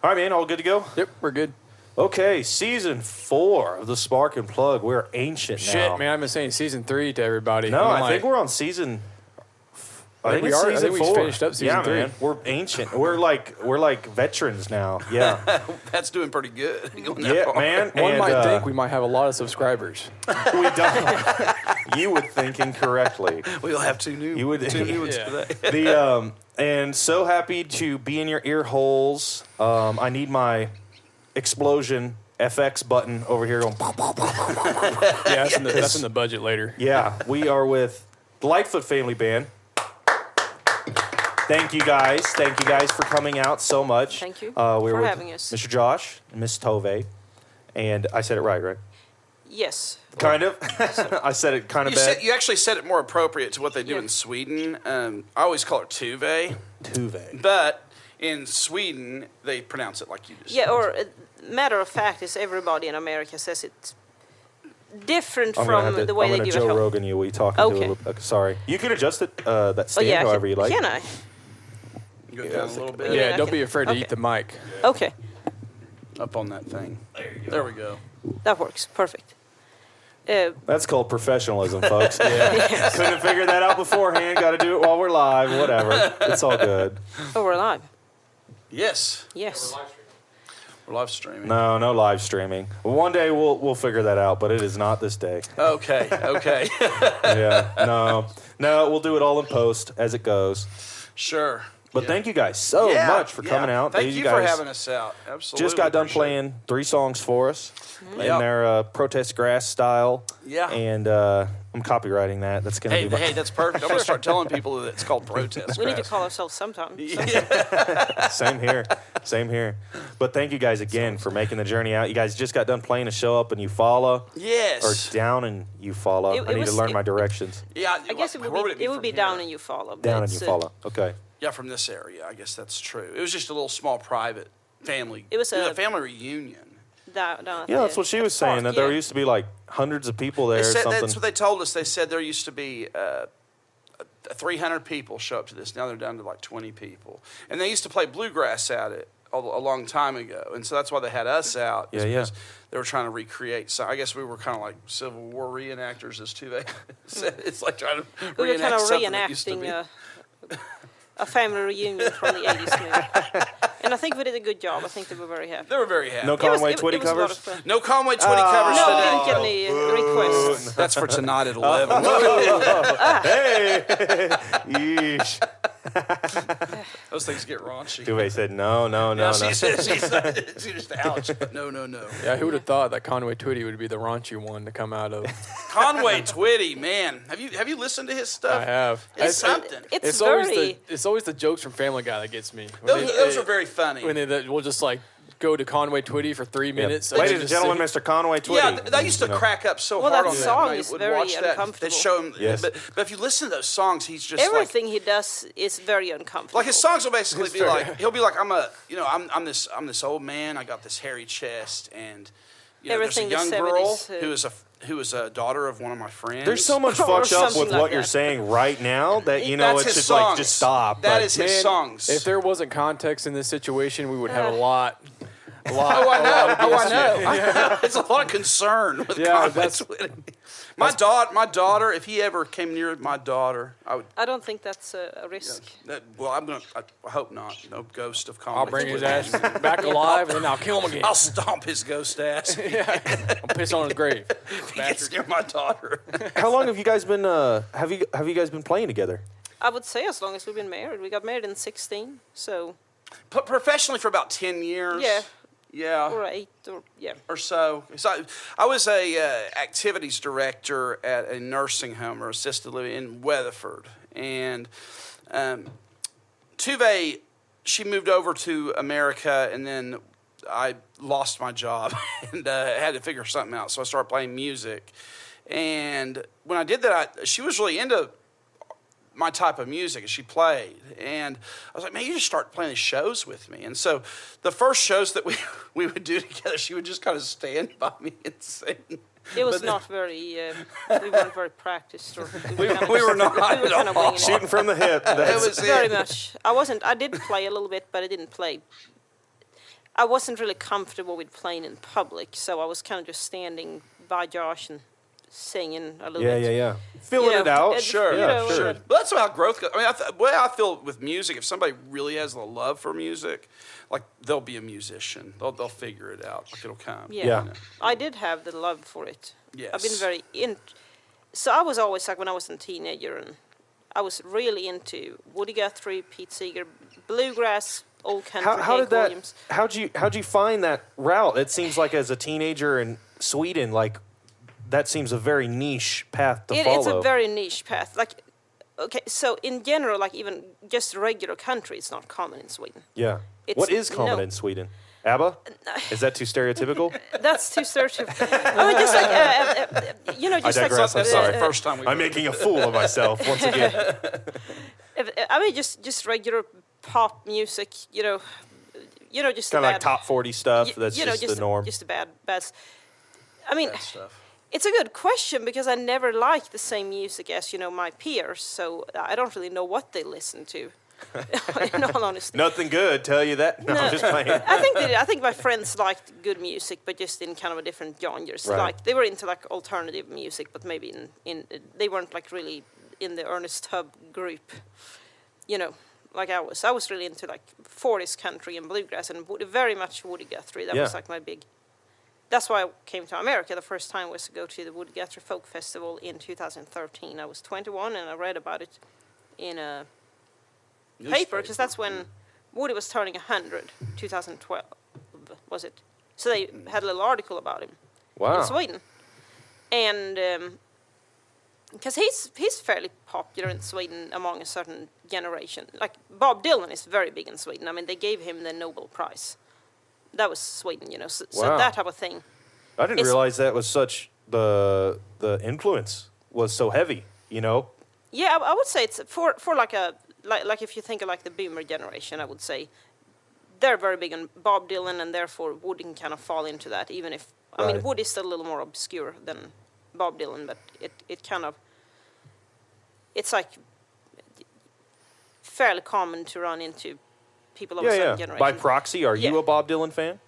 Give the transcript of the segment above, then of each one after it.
All right, man. All good to go? Yep, we're good. Okay, season 4 of the Spark and Plug. We're ancient now. Shit, man, I've been saying season 3 to everybody. No, I think we're on season. I think we it's are. season I think 4. we finished up season 3. Man, we're ancient. We're like veterans now. Yeah, That's doing pretty good. man. One and, might think we might have a lot of subscribers. we don't. You would think incorrectly. We'll have two new ones today. And so happy to be in your ear holes. I need my explosion FX button over here going. Yeah, that's in the budget later. Yeah, we are with the Lightfoot Family Band. Thank you guys. Thank you guys for coming out so much. Thank you we're for with having us. Mr. Josh and Miss Tove. And I said it right? Yes. Kind of. I said it kind of bad. You actually said it more appropriate to what they do in Sweden. I always call it Tuve. Tuve. But in Sweden, they pronounce it like you just said. Yeah, or matter of fact is everybody in America says it's different I'm gonna from the way I'm they gonna do Joe at home. Rogan you. We talking Okay. to? Sorry. You can adjust it. That stand yeah, however you like. Can I? Go down a little bit. Yeah, don't okay. be afraid to Okay. eat the mic. Okay, Up on that thing. There we go. that works. Perfect. That's called professionalism, folks. Yeah. Couldn't figure that out beforehand. Got to do it while we're live. Whatever. It's all good. Oh, we're live. Yes. Yes. We're live streaming. No live streaming. One day we'll figure that out, but it is not this day. Okay. Yeah. No. We'll do it all in post as it goes. Sure. But thank you guys so much for coming out. Thank you guys for having us out. Absolutely. just got done appreciate it. playing 3 songs for us in Yep. their protest grass style. Yeah. And I'm copywriting that. That's going to be Hey, that's perfect. I'm going to start telling people that it's called protest. We need to grass. call ourselves sometimes. Same here. But thank you guys again for making the journey out. You guys just got done playing a show up in Eufaula. Yes. Or down in Eufaula. I need to learn my directions. Yeah. I guess it would be down in Eufaula. Down in Eufaula. Okay. Yeah, from this area. I guess that's true. It was just a little small private family. It was a family reunion. down Yeah, that's what she was saying. That there used to be like hundreds of people there. They said, or something. that's what they told us. They said there used to be 300 people show up to this. Now they're down to like 20 people. And they used to play bluegrass at it a long time ago. And so that's why they had us out. Yeah. They were trying to recreate. So I guess we were kind of like Civil War reenactors, as Tuve said. It's like trying to We were kind reenact of something that used to be. reenacting a family reunion from the 80s movie. And I think we did a good job. I think they were very happy. They were very happy. No Conway Twitty it was a lot covers? of fun. No Conway Twitty covers No, today. we didn't get any requests. That's for tonight at 11. Hey! Yeesh. Those things get raunchy. Duvet said, no. She just ouch. No. Yeah, who would have thought that Conway Twitty would be the raunchy one to come out of? Conway Twitty, man. Have you listened to his stuff? I have. It's something. It's always the jokes from Family Guy that gets me. Those are very funny. When we'll just like go to Conway Twitty for 3 minutes. Ladies and gentlemen, Mr. Conway Twitty. Yeah, they used to crack up so Well, hard that on song that. is Would very watch that. uncomfortable. They show him, Yes. but if you listen to those songs, he's just Everything he does is very uncomfortable. like his songs will basically be like he'll be like I'm this old man. I got this hairy chest, and there's a Everything the young girl 70s, who is a daughter of one of my friends. There's so much Or fucked up something with like what you're that. saying right now that, it That's should his like songs. just stop. That but is his songs. If there wasn't context in this situation, we would have a lot. Oh, I know. It's a lot of concern with Conway Twitty. My daughter. If he ever came near my daughter, I would. I don't think that's a risk. I hope not. No ghost of Conway. I'll bring his Twitty. ass back alive, and then I'll kill him again. I'll stomp his ghost ass. I'll piss on his grave. If he gets near my daughter. How long have you guys been have you guys been playing together? I would say as long as we've been married. We got married in 16, so Professionally for about 10 years. Yeah. or 8, Or so. So I was a activities director at a nursing home or assisted living in Weatherford, and Tuve, she moved over to America, and then I lost my job and had to figure something out. So I started playing music, and when I did that, she was really into my type of music, and she played, and I was like, man, you just start playing these shows with me. And so the first shows that we would do together, she would just kind of stand by me and sing. it was not very. We weren't very practiced, or We were not we were kind of winging it. Shooting from the hip. It was Very much. I did play a little bit, but I didn't play. I wasn't really comfortable with playing in public, so I was kind of just standing by Josh and singing a little bit. Yeah. Filling it out. Sure, Yeah, sure. But that's how growth goes. I mean, the way I feel with music, if somebody really has the love for music, like they'll be a musician. They'll figure it out. Like it'll come. Yeah. Yeah. You know? I did have the love for it. Yes. I've been very so I was always like when I was a teenager, and I was really into Woody Guthrie, Pete Seeger, bluegrass, old country, How Hank did that? Williams. How'd you find that route? It seems like as a teenager in Sweden, like that seems a very niche path to follow. It's a very niche path. Like, okay, so in general, like even just regular country, it's not common in Sweden. Yeah. It's- What is common no. in Sweden? ABBA? Is that too stereotypical? That's too stereotypical. I mean, just like just I digress, like I'm sorry. the first time we I'm making a fool of myself once again. I mean, just regular pop music. Just Kind the of like bad- top 40 stuff. That's you know, just the norm. Just the bad. I mean, that stuff. it's a good question because I never liked the same music as my peers, so I don't really know what they listen to. In all honesty, Nothing good, tell you that. No, I'm just playing. I think my friends liked good music, but just in kind of a different genres. Right. Like they were into like alternative music, but maybe in they weren't like really in the Ernest Tubb group. Like I was. I was really into like 40s country and bluegrass and very much Woody Guthrie. That was like my big. That's why I came to America. The first time was to go to the Woody Guthrie Folk Festival in 2013. I was 21 and I read about it in a paper because that's when Woody was turning 100, 2012, was it? So they had a little article about him Wow. in Sweden. And because he's fairly popular in Sweden among a certain generation. Like Bob Dylan is very big in Sweden. I mean, they gave him the Nobel Prize. That was Sweden, so Wow. that type of thing. I didn't realize that was such the influence was so heavy, Yeah, I would say it's for like a like if you think of like the boomer generation, I would say they're very big on Bob Dylan, and therefore Woody can kind of fall into that. Even if I mean Right. Woody's still a little more obscure than Bob Dylan, but it kind of it's like fairly common to run into people of a certain generation. By proxy, are you Yeah. a Bob Dylan fan?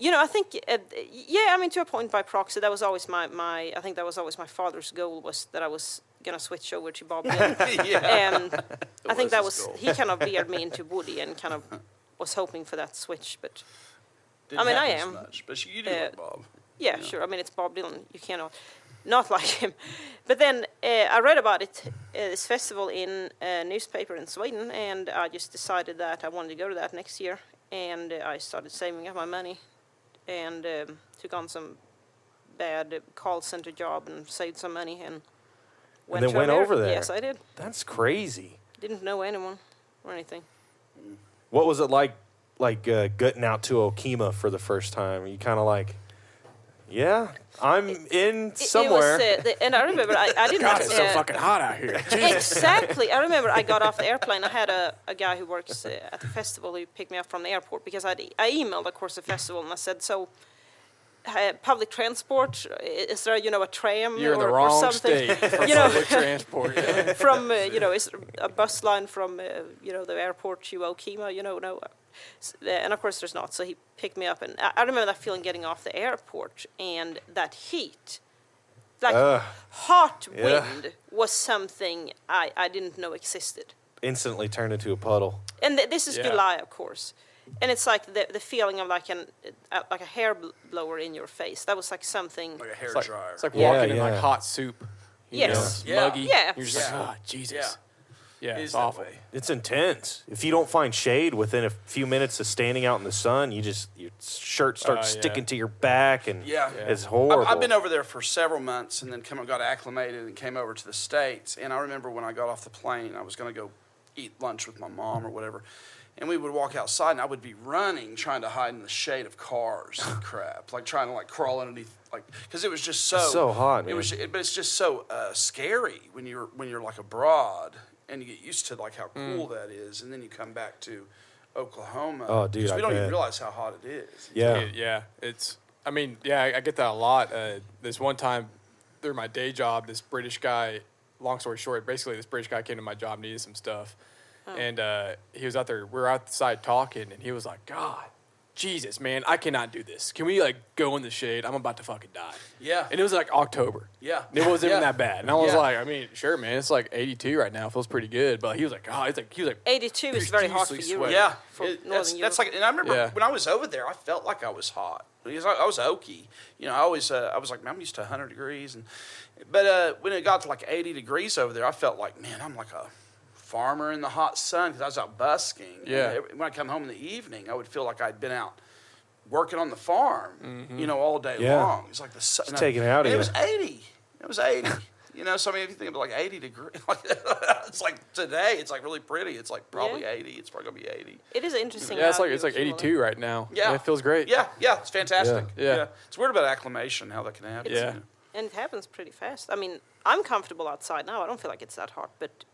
I think, I mean, to a point by proxy, that was always I think that was always my father's goal, was that I was going to switch over to Bob Dylan. And I think that was his was, goal. he kind of veered me into Woody and kind of was hoping for that switch. But Didn't I mean, I happen as am. much, but you do like Bob. yeah, sure. I mean, it's Bob Dylan. You cannot not like him. But then I read about it, this festival in a newspaper in Sweden, and I just decided that I wanted to go to that next year. And I started saving up my money and took on some bad call center job and saved some money and then to went America. over there. Yes, I did. That's crazy. Didn't know anyone or anything. What was it like gutting out to Okima for the first time? You kind of like, yeah, I'm in somewhere. It was, and I remember I didn't. God, it's so fucking hot out here. Exactly. I remember I got off the airplane. I had a guy who works at the festival who picked me up from the airport because I emailed, of course, the festival, and I said, so public transport, is there, a tram You're in the or wrong something? state for You know, public transport. from, is a bus line from, the airport to Okima, no. And, of course, there's not. So he picked me up. And I remember that feeling getting off the airport and that heat. Like, hot wind was something I didn't know existed. Instantly turned into a puddle. And this is July, of course. And it's like the feeling of like a hair blower in your face. That was like something. Like a hair dryer. It's like Yeah, walking in like yeah. hot soup. Yes. Yeah. Muggy. Yeah. You're just like, oh, Jesus. Yeah, It it's is that awful. way. It's intense. If you don't find shade within a few minutes of standing out in the sun, your shirt starts yeah. sticking to your back, and Yeah. it's horrible. I've been over there for several months and then got acclimated and came over to the States. And I remember when I got off the plane, I was going to go eat lunch with my mom or whatever. And we would walk outside, and I would be running, trying to hide in the shade of cars and crap, like trying to crawl underneath, because it was just so hot, It man. was, but it's just so scary when you're like abroad and you get used to how cool that is, and then you come back to Oklahoma. Oh, dude, 'cause we I don't even bet. realize how hot it is. Yeah. It's. I mean, I get that a lot. This one time, through my day job, this British guy. Long story short, basically, this British guy came to my job, needed some stuff, and he was out there. We were outside talking, and he was like, "God, Jesus, man, I cannot do this. Can we like go in the shade? I'm about to fucking die. Yeah. And it was like October. Yeah. And it wasn't even that bad. And I was Yeah. like, I mean, sure, man, it's like 82 right now. It feels pretty good. But he was like, 82 is very hot for profusely you. sweating. Yeah, For that's Northern like, and I remember Yeah. when I was over there, I felt like I was hot because I was oaky. You know, I was like, man, I'm used to 100 degrees, but when it got to like 80 degrees over there, I felt like, man, I'm like a farmer in the hot sun because I was out busking. Yeah. And when I come home in the evening, I would feel like I'd been out working on the farm, you know, all day Yeah. long. It's like the sun. It's taking it out of and you. It was 80. It was 80. You know, so I mean, if you think of like 80 degrees, it's like today, it's like really pretty. It's like probably Yeah. 80. It's probably gonna be 80. It is interesting. Yeah, it's how like you 82 right now. Yeah. And it feels great. Yeah, it's fantastic. Yeah. It's weird about acclimation, how that can happen. Yeah. And it happens pretty fast. I mean, I'm comfortable outside now. I don't feel like it's that hot. But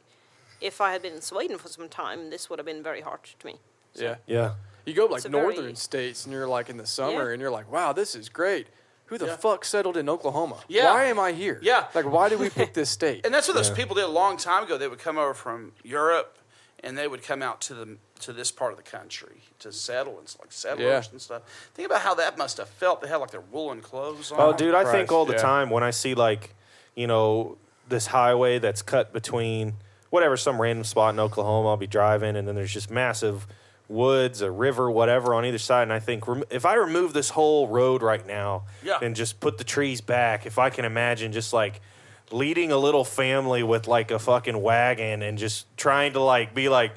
if I had been in Sweden for some time, this would have been very hard to me. Yeah. Yeah. You go like It's a northern very- states and you're like in the summer Yeah. and you're like, wow, this is great. Who the Yeah. fuck settled in Oklahoma? Yeah. Why am I here? Yeah. Like, why did we pick this state? And that's what those Yeah. people did a long time ago. They would come over from Europe, and they would come out to this part of the country to settle and like settlers Yeah. and stuff. Think about how that must have felt. They had like their woolen clothes on. Oh, dude, I Christ, think all the yeah. time when I see like, you know, this highway that's cut between whatever, some random spot in Oklahoma, I'll be driving, and then there's just massive woods, a river, whatever on either side. And I think if I remove this whole road right now Yeah. and just put the trees back, if I can imagine just like leading a little family with like a fucking wagon and just trying to like be like,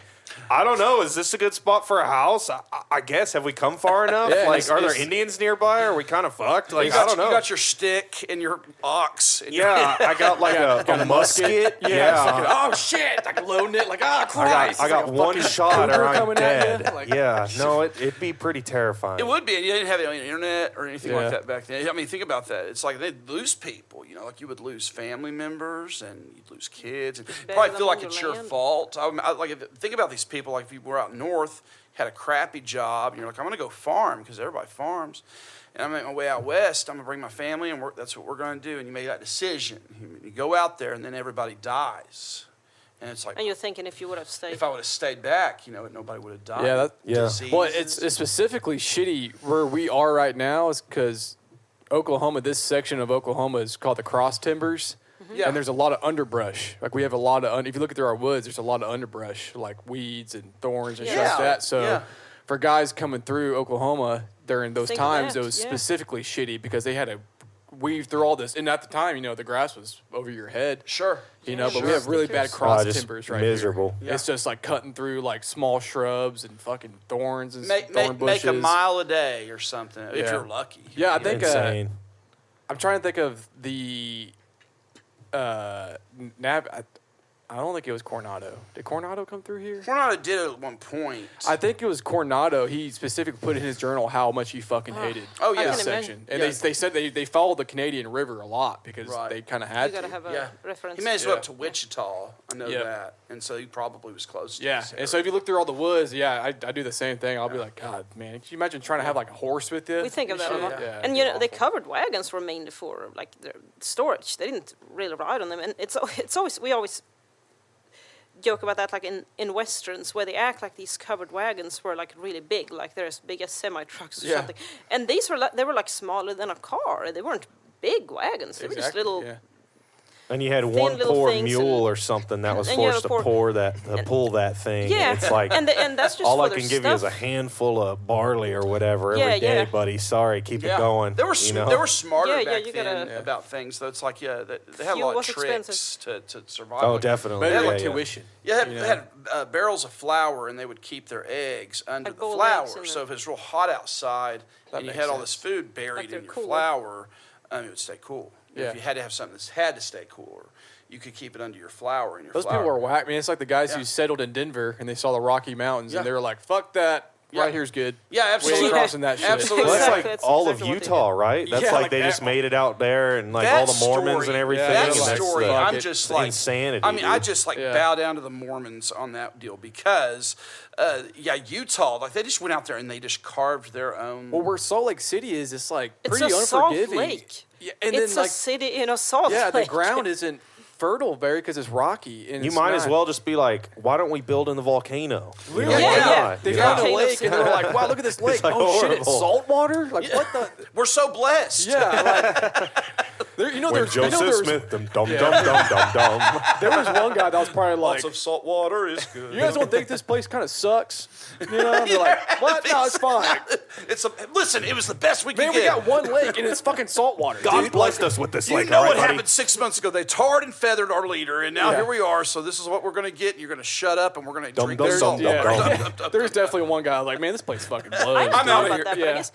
I don't know, is this a good spot for a house? I guess. Have we come far enough? Yeah, like, it's- are there it's- Indians nearby? Are we kind of fucked? Like, you got, I don't know. You got your stick and your ox. And Yeah, I got like a musket. Yeah, oh shit! Like loading it, like I Christ! got It's like a one fucking shot cougar or I'm coming at dead. you. Like- Yeah, no, it'd be pretty terrifying. It would be, and you didn't have any internet or anything Yeah. like that back then. I mean, think about that. It's like they'd lose people, you know, like you would lose family members and you'd lose kids, and bury probably them feel like on it's your your land. fault. Think about these people, like if you were out north, had a crappy job, and you're like, I'm going to go farm because everybody farms. And I'm on my way out west, I'm going to bring my family, and that's what we're going to do. And you make that decision. You go out there, and then everybody dies. And it's like, And you're thinking if you would have stayed. if I would have stayed back, you know, nobody would have died. Yeah, Yeah. Well, Diseases. it's specifically shitty where we are right now is because Oklahoma, this section of Oklahoma is called the Cross Timbers. Yeah. And there's a lot of underbrush. Like we have a lot of, if you look through our woods, there's a lot of underbrush, like weeds and thorns and shit Yeah. like that. So Yeah. for guys coming through Oklahoma during those Think of times, that, it was yeah. specifically shitty because they had to weave through all this. And at the time, you know, the grass was over your head. Sure. You know, but Sure. we have really bad Stickers. cross just timbers right miserable. here. Yeah. It's just like cutting through like small shrubs and fucking thorns and Make thorn bushes. a mile a day or something if Yeah. you're lucky. Yeah, I You think know? Insane. I'm trying to think of the I don't think it was Coronado. Did Coronado come through here? Coronado did it at one point. I think it was Coronado. He specifically put in his journal how much he fucking hated Oh, yeah. I this can section. imagine. And Yeah. they said they followed the Canadian River a lot because Right. they kind of You had got to to. have a Yeah. reference. He made his way up Yeah. to Wichita. I know Yep. that. And so he probably was close to Yeah, this and so if you look through all the woods, yeah, I do the same thing. I'll be like, God, man, can you imagine trying to have like a horse with you? We think of that a Sure, lot. yeah. And it'd you be know, the awful. covered wagons were mainly for like their storage. They didn't really ride on them, and it's always we always joke about that, like in westerns where they act like these covered wagons were like really big, like they're as big as semi trucks or Yeah. something. And these were they were like smaller than a car. They weren't big wagons. They were just Exactly, little. yeah. And you had thin one little poor things mule and- or something that was and you have forced a to pull that thing. Yeah, And it's like and that's just all for I their can give you is a stuff. handful of barley or whatever Yeah, every day, yeah. buddy. Sorry, keep Yeah. it going. They were you know? they were smarter Yeah, back you then gotta- about things. Though it's like they had a Fuel lot of was tricks expensive. to survive. Oh, Like, definitely. Maybe Yeah, like yeah. tuition. Yeah, you know? they had barrels of flour, and they would keep their eggs under Like the gold flour. eggs in So them. if it's real hot outside That and you makes had all sense. this food buried Like in they're your cooler. flour, it would stay cool. Yeah. If you had to have something that had to stay cooler, you could keep it under your flour in your Those flour. people were whack. I mean, it's like the guys Yeah. who settled in Denver and they saw the Rocky Mountains Yeah. and they were like, "Fuck that! Yeah. Right here's good." Yeah, We absolutely. ain't crossing that shit. Absolutely. Well, that's Exactly, like that's all exactly of what they Utah, did. right? That's Yeah, like like they that- just made it out there and like That all the Mormons story- and everything. Yeah, That and that's story, the- I'm it. just like insanity. I mean, I dude. just like Yeah. bow down to the Mormons on that deal because, Utah, like they just went out there and they just carved their own. Well, where Salt Lake City is, it's like It's pretty a salt unforgiving. lake. Yeah, and It's then a like city in a salt yeah, lake. the ground isn't fertile, because it's rocky. And You it's might as not- well just be like, why don't we build in the volcano? You know, Really? why Yeah. not? They You found know? a lake, and they're like, wow, look at this lake. like Oh, shit, it's horrible. salt water? Like, what the? We're so blessed. Yeah, like, there, When there's, Joseph Smith, dum dum dum dum dum dum. there was one guy that was probably like, Lots of salt water is good. you guys don't think this place kind of sucks? You know, they're like, what? No, it's fine. Listen, it was the best we could Man, get. we got one lake, and it's fucking salt water. God dude. blessed us with this You lake. know all right, what buddy? happened 6 months ago? They tarred and feathered our leader, and now Yeah. here we are. So this is what we're going to get. You're going to shut up, and we're going to Dum, drink dum, the dum, salt dum, water. dum. There's definitely one guy like, man, this place fucking blows. I dude. don't know out of about here. that, Yeah. but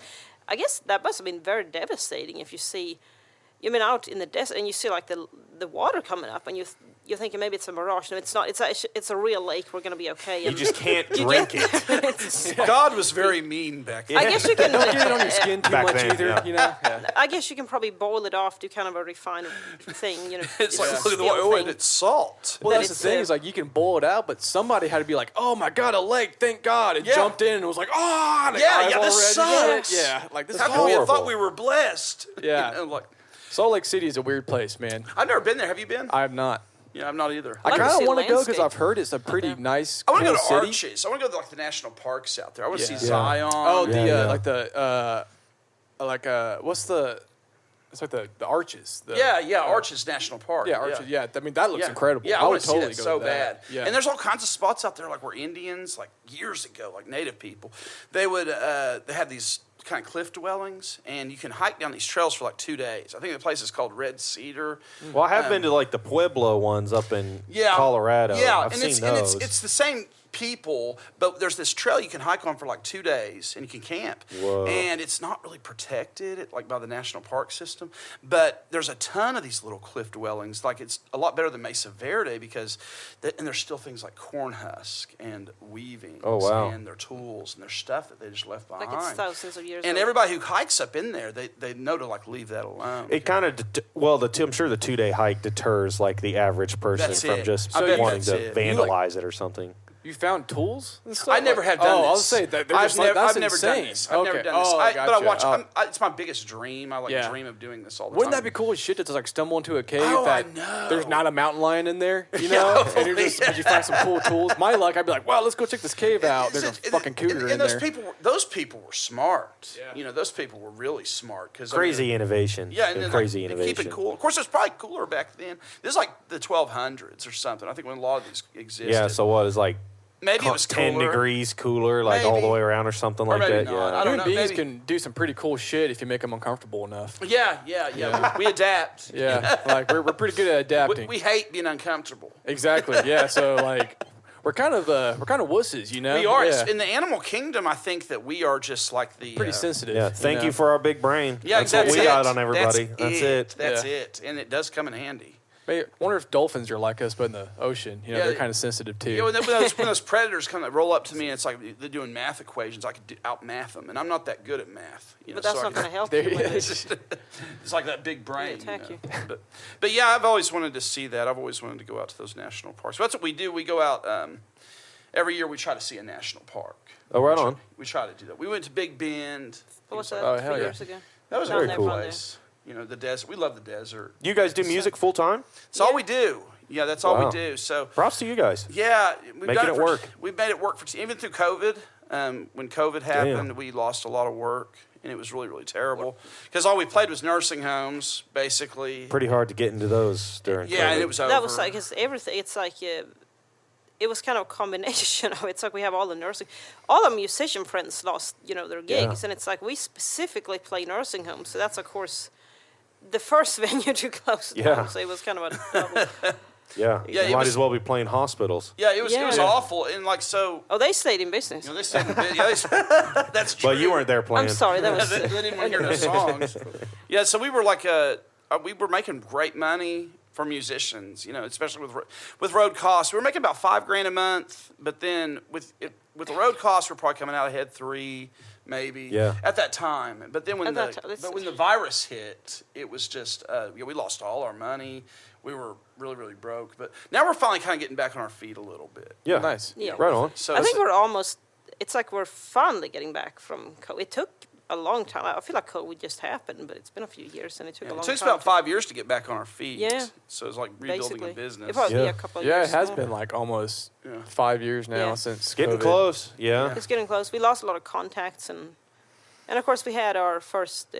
I guess that must have been very devastating if you see, out in the desert and you see like the water coming up and you're thinking maybe it's a mirage. No, it's not. It's a real lake. We're gonna be okay. You And just can't drink it. God was very mean back then. I guess you can. Don't get it on your skin too Back much then, either, yeah. you know? Yeah. I guess you can probably boil it off, do kind of a refined thing. It's like, a look at the still oil, and thing. it's salt. Well, But that's the it's, thing is like you can boil it out, but somebody had to be like, "Oh my god, a lake! Thank God!" And Yeah. jumped in and was like, "Oh, the Yeah, eyes yeah, all this red and shit." sucks. Yeah, like this How is come we horrible. thought we were blessed? Yeah. You know, like, Salt Lake City is a weird place, man. I've never been there. Have you been? I have not. Yeah, I'm not either. I like to kind see of want to go because landscape. I've heard it's a pretty nice, I cool want to go to city. Arches. I want to go to like the national parks out there. I want to Yeah. see Yeah. Zion. Oh, Yeah. like what's the? It's like the Arches. Arches National Park. Yeah, Arches. Yeah, I mean that looks Yeah. incredible. Yeah, I would want to see totally that go so to that. bad. Yeah, And there's all kinds of spots out there, like where Indians, like years ago, like Native people, they would they had these kind of cliff dwellings, and you can hike down these trails for like 2 days. I think the place is called Red Cedar. Well, I have been to like the Pueblo ones up in Yeah, Colorado. Yeah, I've and seen those. it's the same people, but there's this trail you can hike on for like 2 days, and you can camp. Whoa. And it's not really protected, like by the national park system. But there's a ton of these little cliff dwellings. Like it's a lot better than Mesa Verde because, and there's still things like corn husk and weaving. Oh, wow. And their tools and their stuff that they just left behind. Like it's thousands of years. and old. everybody who hikes up in there, they know to like leave that alone. It kind of I'm sure the 2 day hike deters like the average person That's from it. just I bet wanting that's to it. vandalize it or something. you found tools and stuff. I never have done this. I was saying that. They're I've just like, never, that's I've never insane. done this. I've never Okay. done this. Oh, But I gotcha. watch. Oh. It's my biggest dream. I Yeah. dream of doing this all the Wouldn't time. that be cool as shit to just like stumble into a cave Oh, I that know. there's not a mountain lion in there, you Yeah, know? And you're hopefully. but you find some cool tools. My luck, I'd be like, wow, let's go check this cave out. There's a And- fucking cougar and in those there. those people were smart. Yeah. You know, those people were really smart because Crazy innovation. Yeah, and then, crazy like, innovation. Keep it cool. Of course, it was probably cooler back then. This is like the 1200s or something. I think when a lot of these existed. Yeah, so what is like maybe it was 10 cooler. degrees cooler, like all the Maybe. way around or something Or like maybe that? not. I Yeah. don't Human know, beings maybe. can do some pretty cool shit if you make them uncomfortable enough. Yeah. We adapt. Yeah, like we're pretty good at adapting. We hate being uncomfortable. Exactly. Yeah. So like we're kind of wusses, you know. We are. Yeah. In the animal kingdom, I think that we are just like the Pretty sensitive. Yeah, thank know? you for our big brain. Yeah, That's what we exactly. got on everybody. That's it. That's Yeah. it. And it does come in handy. I wonder if dolphins are like us, but in the ocean. You know, Yeah, they're kind of sensitive too. Yeah, when those predators come, roll up to me, and it's like they're doing math equations. I could out-math them, and I'm not that good at math. You know, But that's so not going to help There you. he when is. It's like that big brain. attack you. But yeah, I've always wanted to see that. I've always wanted to go out to those national parks. So that's what we do. We go out every year. We try to see a national park. Oh, right on. We try to do that. We went to Big Bend. What was Things that? like- Oh, hell 3 yeah. years ago. That was a Down very there cool from place. You know, the desert. We love the desert. You guys do music full time? It's all we do. Yeah, that's all Wow. we do. So Props to you guys. yeah, we've Making done it for, work. We've made it work for even through COVID. When COVID happened, we lost a lot of work, and it was really, really terrible because all we played was nursing homes, basically. Pretty hard to get into those during Yeah, and COVID. it was over. That was like, it's everything. It's like, it was kind of a combination of it's like we have all the nursing, all our musician friends lost, their gigs, and it's like we specifically play nursing homes, so that's of course the first venue to close down. Yeah. So it was kind of a double. Yeah, Yeah, you it might was- as well be playing hospitals. Yeah, it was Yeah. awful, and like so. Oh, they stayed in business. They said, that's true. But you weren't there playing. I'm sorry, that was. they didn't want to hear the songs. Yeah, so we were like we were making great money for musicians, especially with road costs. We were making about $5,000 a month, but then with the road costs, we're probably coming out ahead 3, maybe. Yeah. At that time, but then when At that time, when the virus hit, it was just we lost all our money. We were really, really broke, but now we're finally kind of getting back on our feet a little bit. Yeah, Nice. Yeah. right on. So I think we're almost. It's like we're finally getting back from COVID. It took a long time. I feel like COVID just happened, but it's been a few years, and it took a long It time. took us about 5 years to get back on our feet. Yeah. So it's like rebuilding basically a business. It probably be Yeah. a couple of Yeah, years. it has been like almost 5 years now Yeah. since Getting COVID. close. Yeah. It's getting close. We lost a lot of contacts, and of course we had our first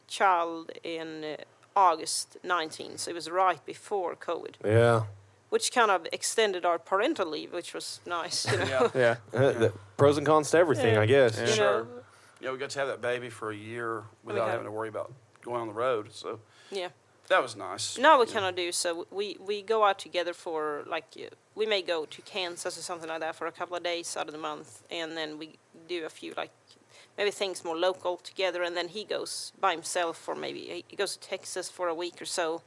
child in August 19, so it was right before COVID, Yeah. which kind of extended our parental leave, which was nice. You know? Yeah. Yeah. The pros and cons to everything, Yeah. I guess. Yeah. You Sure. know, Yeah, we got to have that baby for a year without have- having to worry about going on the road. So yeah. that was nice. Now we cannot do so. We go out together for we may go to Kansas or something like that for a couple of days out of the month, and then we do a few maybe things more local together, and then he goes by himself, or maybe he goes to Texas for a week or so,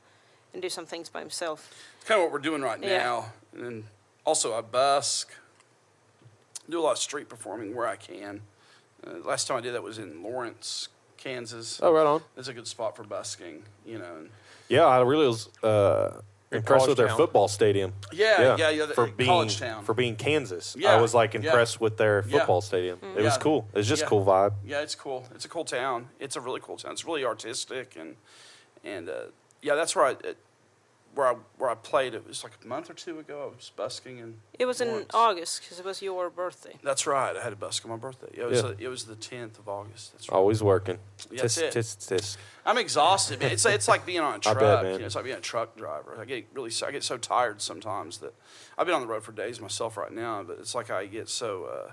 and do some things by himself. It's kind of what we're doing right Yeah. now. And then also I busk, do a lot of street performing where I can. Last time I did that was in Lawrence, Kansas. Oh, right on. It's a good spot for busking, you know. And Yeah, I really was impressed with their town. football stadium. yeah, For being college town. for being Kansas, Yeah, I was like yeah. impressed with their Yeah. football stadium. It was Yeah. cool. It was just Yeah. cool vibe. Yeah, it's cool. It's a cool town. It's a really cool town. It's really artistic and yeah, that's where I played. It was like a month or two ago. I was busking in. It was in Lawrence. August because it was your birthday. That's right. I had a busk on my birthday. Yeah, it was the 10th of August. That's right. Always working. Yeah, that's it. Tisk. I'm exhausted, man. It's like being on a truck. bet, man. You know, it's like being a truck driver. I get so tired sometimes that I've been on the road for days myself right now. But it's like I get so.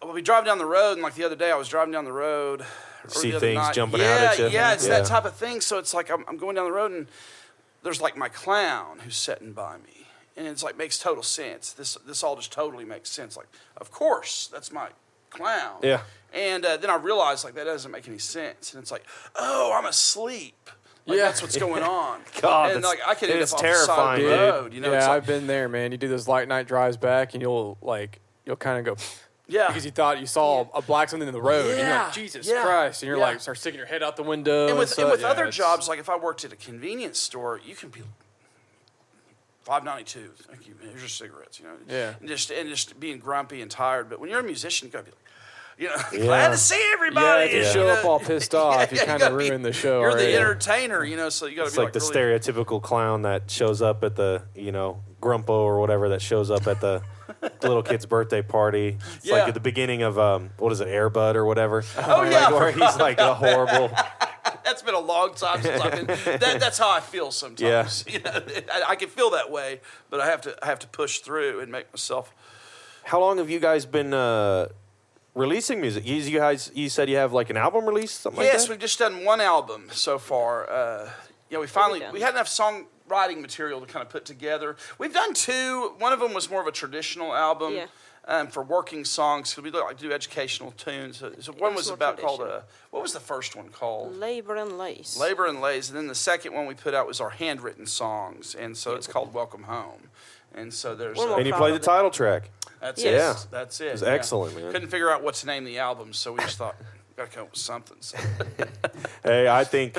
I'll be driving down the road, and like the other day, I was driving down the road. or See the other things night. jumping out at you. Yeah, it's Yeah. that type of thing. So it's like I'm going down the road, and there's like my clown who's sitting by me, and it's like makes total sense. This all just totally makes sense. Like, of course, that's my clown. Yeah. And then I realized like that doesn't make any sense, and it's like, oh, I'm asleep. Like, Yeah. that's what's going on. God, and that's- like I could end it's up off the side of terrifying, the dude. road. You know, it's yeah, like, I've been there, man. You do those light night drives back, and you'll kind of go, yeah, because you thought you saw a black something in the road, and you're Yeah. like, Jesus Yeah. Christ, and you're Yeah. like, start sticking your head out the window. And with stuff. Yeah, other it's- jobs, like if I worked at a convenience store, you can be $5.92. Thank you. Here's your cigarettes. You know. Yeah. And just being grumpy and tired. But when you're a musician, you gotta be like, you know, Yeah. glad to see everybody. Yeah, if you you show know. up all pissed off, you kind gotta of be- ruin the show You're already. the entertainer, you know. So you gotta It's be like the really, stereotypical clown that shows up at the, Grumpo or whatever that shows up at the little kid's birthday party. It's Yeah. like at the beginning of, what is it, Air Bud or whatever. Oh, yeah. Like where he's like a horrible. That's been a long time since I've been. That's how I feel sometimes. Yeah. You know, I can feel that way, but I have to push through and make myself. How long have you guys been releasing music? You said you have like an album release, something like Yes, that? we've just done one album so far. We had enough songwriting material to kind of put together. We've done two. One of them was more of a traditional album. Yeah. For working songs, because we like to do educational tunes. So one was more about traditional. what was the first one called? Labor and Lace. Labor and Lays, and then the second one we put out was our handwritten songs, and so it's called Welcome Home. And so there's One more And you proud played the of it. title track. that's Yes. it. That's it. It was excellent, man. Couldn't figure out what to name the album, so we just thought gotta come up with something. So, Hey, I think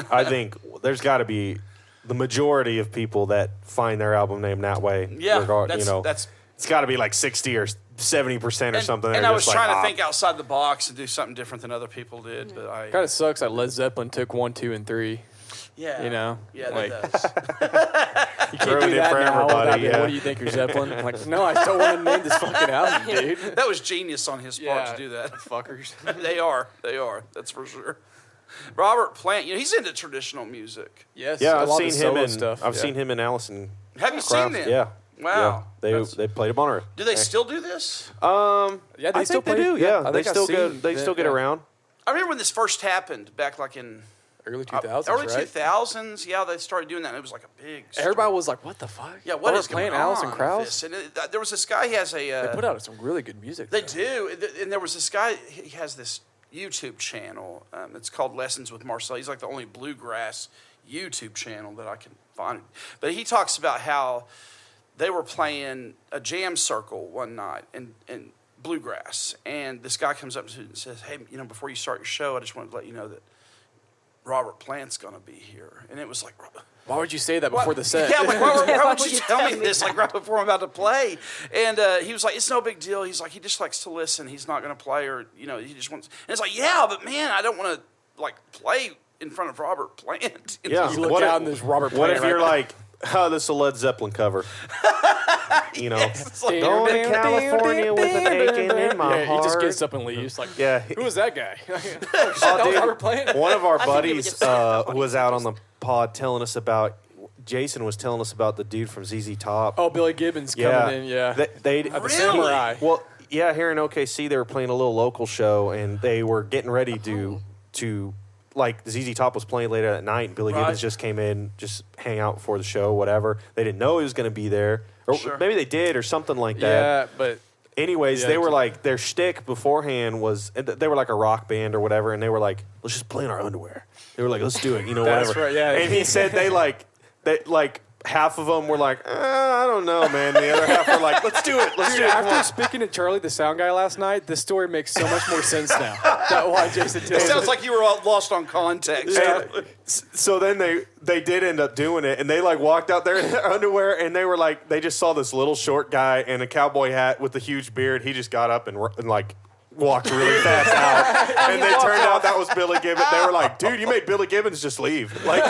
there's got to be the majority of people that find their album name that way. yeah, Regard- that's it's got to be like 60 or 70% or something. And They're I was just trying like, to think outside the box and do something different than other people did, but I Kind of sucks that Led Zeppelin took 1, 2, and 3. yeah, You know, yeah, like- that does. You can't Ruined do it that for now everybody, without being, yeah. what do you think, you're Zeppelin? I'm like, no, I still want to name this fucking album, dude. That was genius on his part Yeah. to do that. Fuckers. They are, that's for sure. Robert Plant, he's into traditional music. Yes, yeah, a I've lot seen of him solo in stuff. I've yeah. seen him in Allison. Have you seen Craft. them? Yeah. Wow. Yeah. They played a bunner. Do they still do this? Um, Yeah, I think they do. Yeah, I they think I've still seen get they that, still get yeah. around. I remember when this first happened back like in Early 2000s, early right? 2000s. Yeah, they started doing that. And it was like a big. story. Everybody was like, what the fuck? Yeah, what Robert is going Plant, on? Allison with Krauss? this? And there was this guy. He has a. They put out some really good music. They though. do, and there was this guy. He has this YouTube channel. It's called Lessons with Marcel. He's like the only bluegrass YouTube channel that I can find. But he talks about how they were playing a jam circle one night in bluegrass, and this guy comes up to him and says, "Hey, before you start your show, I just wanted to let you know that Robert Plant's gonna be here, and it was like. Why would you say that before the set? Yeah, like, why would you tell me me this like right before I'm about to play? And he was like, it's no big deal. He's like, he just likes to listen. He's not going to play, or he just wants. And it's like, yeah, but man, I don't want to like play in front of Robert Plant. Yeah. You look What out if- and there's Robert Plant. What if right you're there. like, oh, this is a Led Zeppelin cover? It's like, Going to California with an aching in my Yeah, heart. he just gets up and leaves. Like, Yeah. who was that guy? Oh, shit, Oh, that was dude, Robert Plant. one of our I think they were buddies just saying who was out on the pod telling us about. Jason was telling us about the dude from ZZ Top. Oh, Billy Gibbons yeah, coming in. Yeah, They at the Really? Samurai. well, yeah, here in OKC they were playing a little local show, and they were getting ready to like ZZ Top was playing later that night, and Billy Right. Gibbons just came in, just hang out before the show, whatever. They didn't know he was going to be there, or Sure. maybe they did, or something like that. Yeah, but Anyways, Yeah, they were keep- like, their shtick beforehand was, they were like a rock band or whatever, and they were like, let's just play in our underwear. They were like, let's do it, That's whatever. right, yeah. And he said they half of them were like, I don't know, man. The other half were like, let's do it, let's dude, do it. Come after on. speaking to Charlie, the sound guy, last night, the story makes so much more sense now. That why Jason it tells sounds like you were all lost on context. Yeah. So then they did end up doing it, and they like walked out there in their underwear, and they were like, they just saw this little short guy in a cowboy hat with a huge beard. He just got up and like walked really fast out, and they turned out that was Billy Gibbons. They were like, dude, you made Billy Gibbons just leave. Like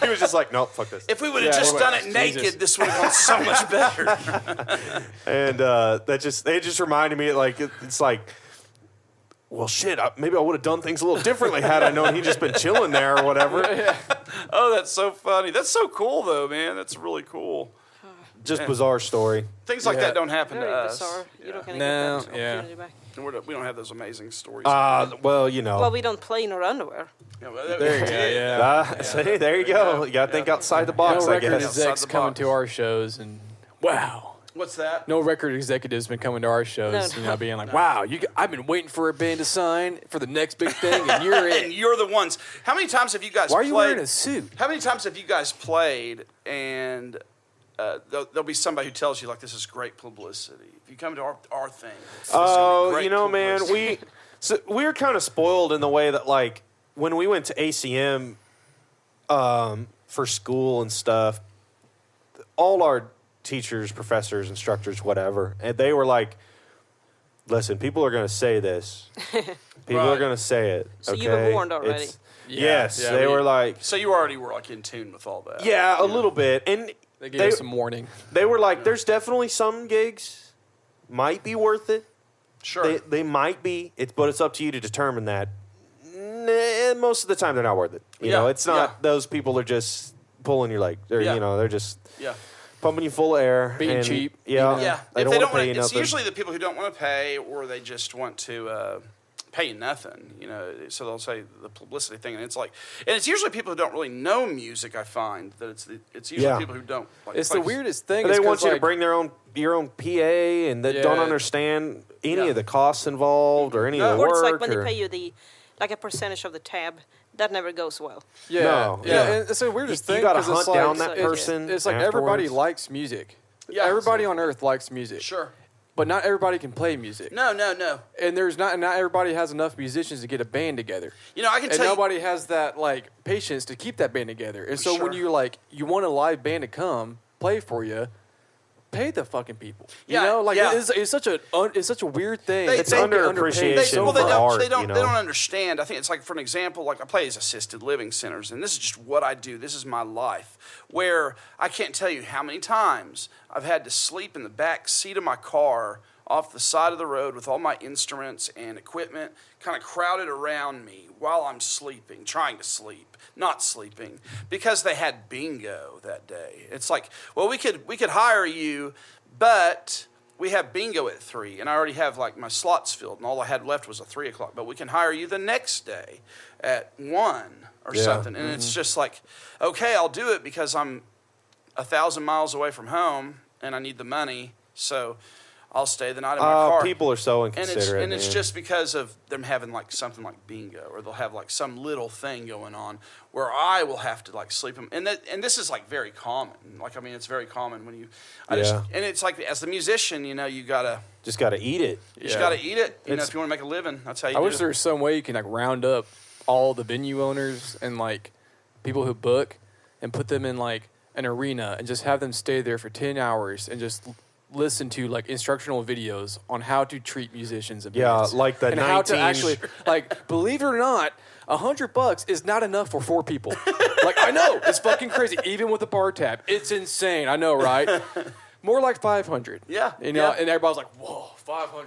he was just like, nope, fuck this. If we would have Yeah, just well, done it naked, Jesus. this would have gone so much better. And they just reminded me, like, it's like, well, shit, maybe I would have done things a little differently had I known he'd just been chilling there or whatever. Oh, that's so funny. That's so cool, though, man. That's really cool. Just bizarre story. Things like Yeah. that don't happen Very to us. bizarre. You're not going to No, get that yeah. opportunity back. And we don't have those amazing stories. Well, Well, we don't play in our underwear. Yeah, well, There you go. Yeah. See, there you go. You got to think outside the box, No I record guess. Outside execs the coming box. to our shows, and wow. What's that? No record executives been coming to our shows, No. being like, "Wow, I've been waiting for a band to sign for the next big thing, and you're And it. you're the ones. How many times have you guys Why are played? you wearing a suit?" How many times have you guys played and there'll be somebody who tells you, like, this is great publicity. If you come to our thing, this is gonna be Oh, great you know, man, publicity. we were kind of spoiled in the way that, like, when we went to ACM for school and stuff, all our teachers, professors, instructors, whatever, and they were like, listen, people are going to say this. People are Right. going to say it. So you were okay? warned already. It's- Yeah, yes, yeah, they we- were like, So you already were, like, in tune with all that. yeah, a little bit. And They gave us some warning. they were like, there's definitely some gigs might be worth it. Sure. They might be, but it's up to you to determine that. Nah, most of the time, they're not worth it. You Yeah, know, it's not. yeah. Those people are just pulling your leg. They're Yeah. they're just yeah. pumping you full of air, Being and, cheap, Yeah, Yeah. They If don't they want don't to pay you want, it's nothing. usually the people who don't want to pay, or they just want to pay you nothing. You know, so they'll say the publicity thing, and it's usually people who don't really know music. I find that it's usually Yeah. people who don't. Like, It's play- the weirdest thing. they is 'cause, want you to like, bring your own PA, and they don't Yeah. understand any Yeah. of the costs involved or any of the Or work. it's like when or- they pay you like a percentage of the tab. That never goes well. Yeah, No, yeah. yeah. And it's the weirdest You thing. gotta 'cause it's hunt down like, that it's- person It's like everybody afterwards. likes music. Yeah. Everybody on earth likes music. Sure. But not everybody can play music. No. And there's not everybody has enough musicians to get a band together. You know, I can And tell you. nobody has that like patience to keep that band together. And so when Sure. you're like you want a live band to come play for you, pay the fucking people. Yeah, You know, like yeah. it's such a weird thing. They- It's they- so underpaid underappreciation so for they much. don't, art, they don't, you know? they don't understand. I think it's like, for an example, like I play as assisted living centers, and this is just what I do. This is my life. Where I can't tell you how many times I've had to sleep in the back seat of my car off the side of the road with all my instruments and equipment kind of crowded around me while I'm sleeping, trying to sleep, not sleeping, because they had bingo that day. It's like, well, we could hire you, but we have bingo at 3, and I already have like my slots filled, and all I had left was a 3 o'clock. But we can hire you the next day at 1 or Yeah. something, and it's just like, okay, I'll do it because I'm 1,000 miles away from home and I need the money, so I'll stay the night in my car. People are so and inconsiderate. it's man. just because of them having like something like bingo, or they'll have like some little thing going on where I will have to like sleep them. And this is like very common. Like, I mean, it's very common when and it's like, as the musician, you know, you gotta just got to eat it. you just Yeah. gotta eat it. You know, It's- if you want to make a living, that's how you I do wish it. there was some way you can like round up all the venue owners and like people who book and put them in like an arena and just have them stay there for 10 hours and just listen to like instructional videos on how to treat musicians and bands. like the and how to actually like, believe it or not, $100 is not enough for 4 people. Like, I know it's fucking crazy, even with the bar tab. It's insane. I know, right? More like 500. Yeah, you know, yeah. and everybody's like, "Whoa, $500!"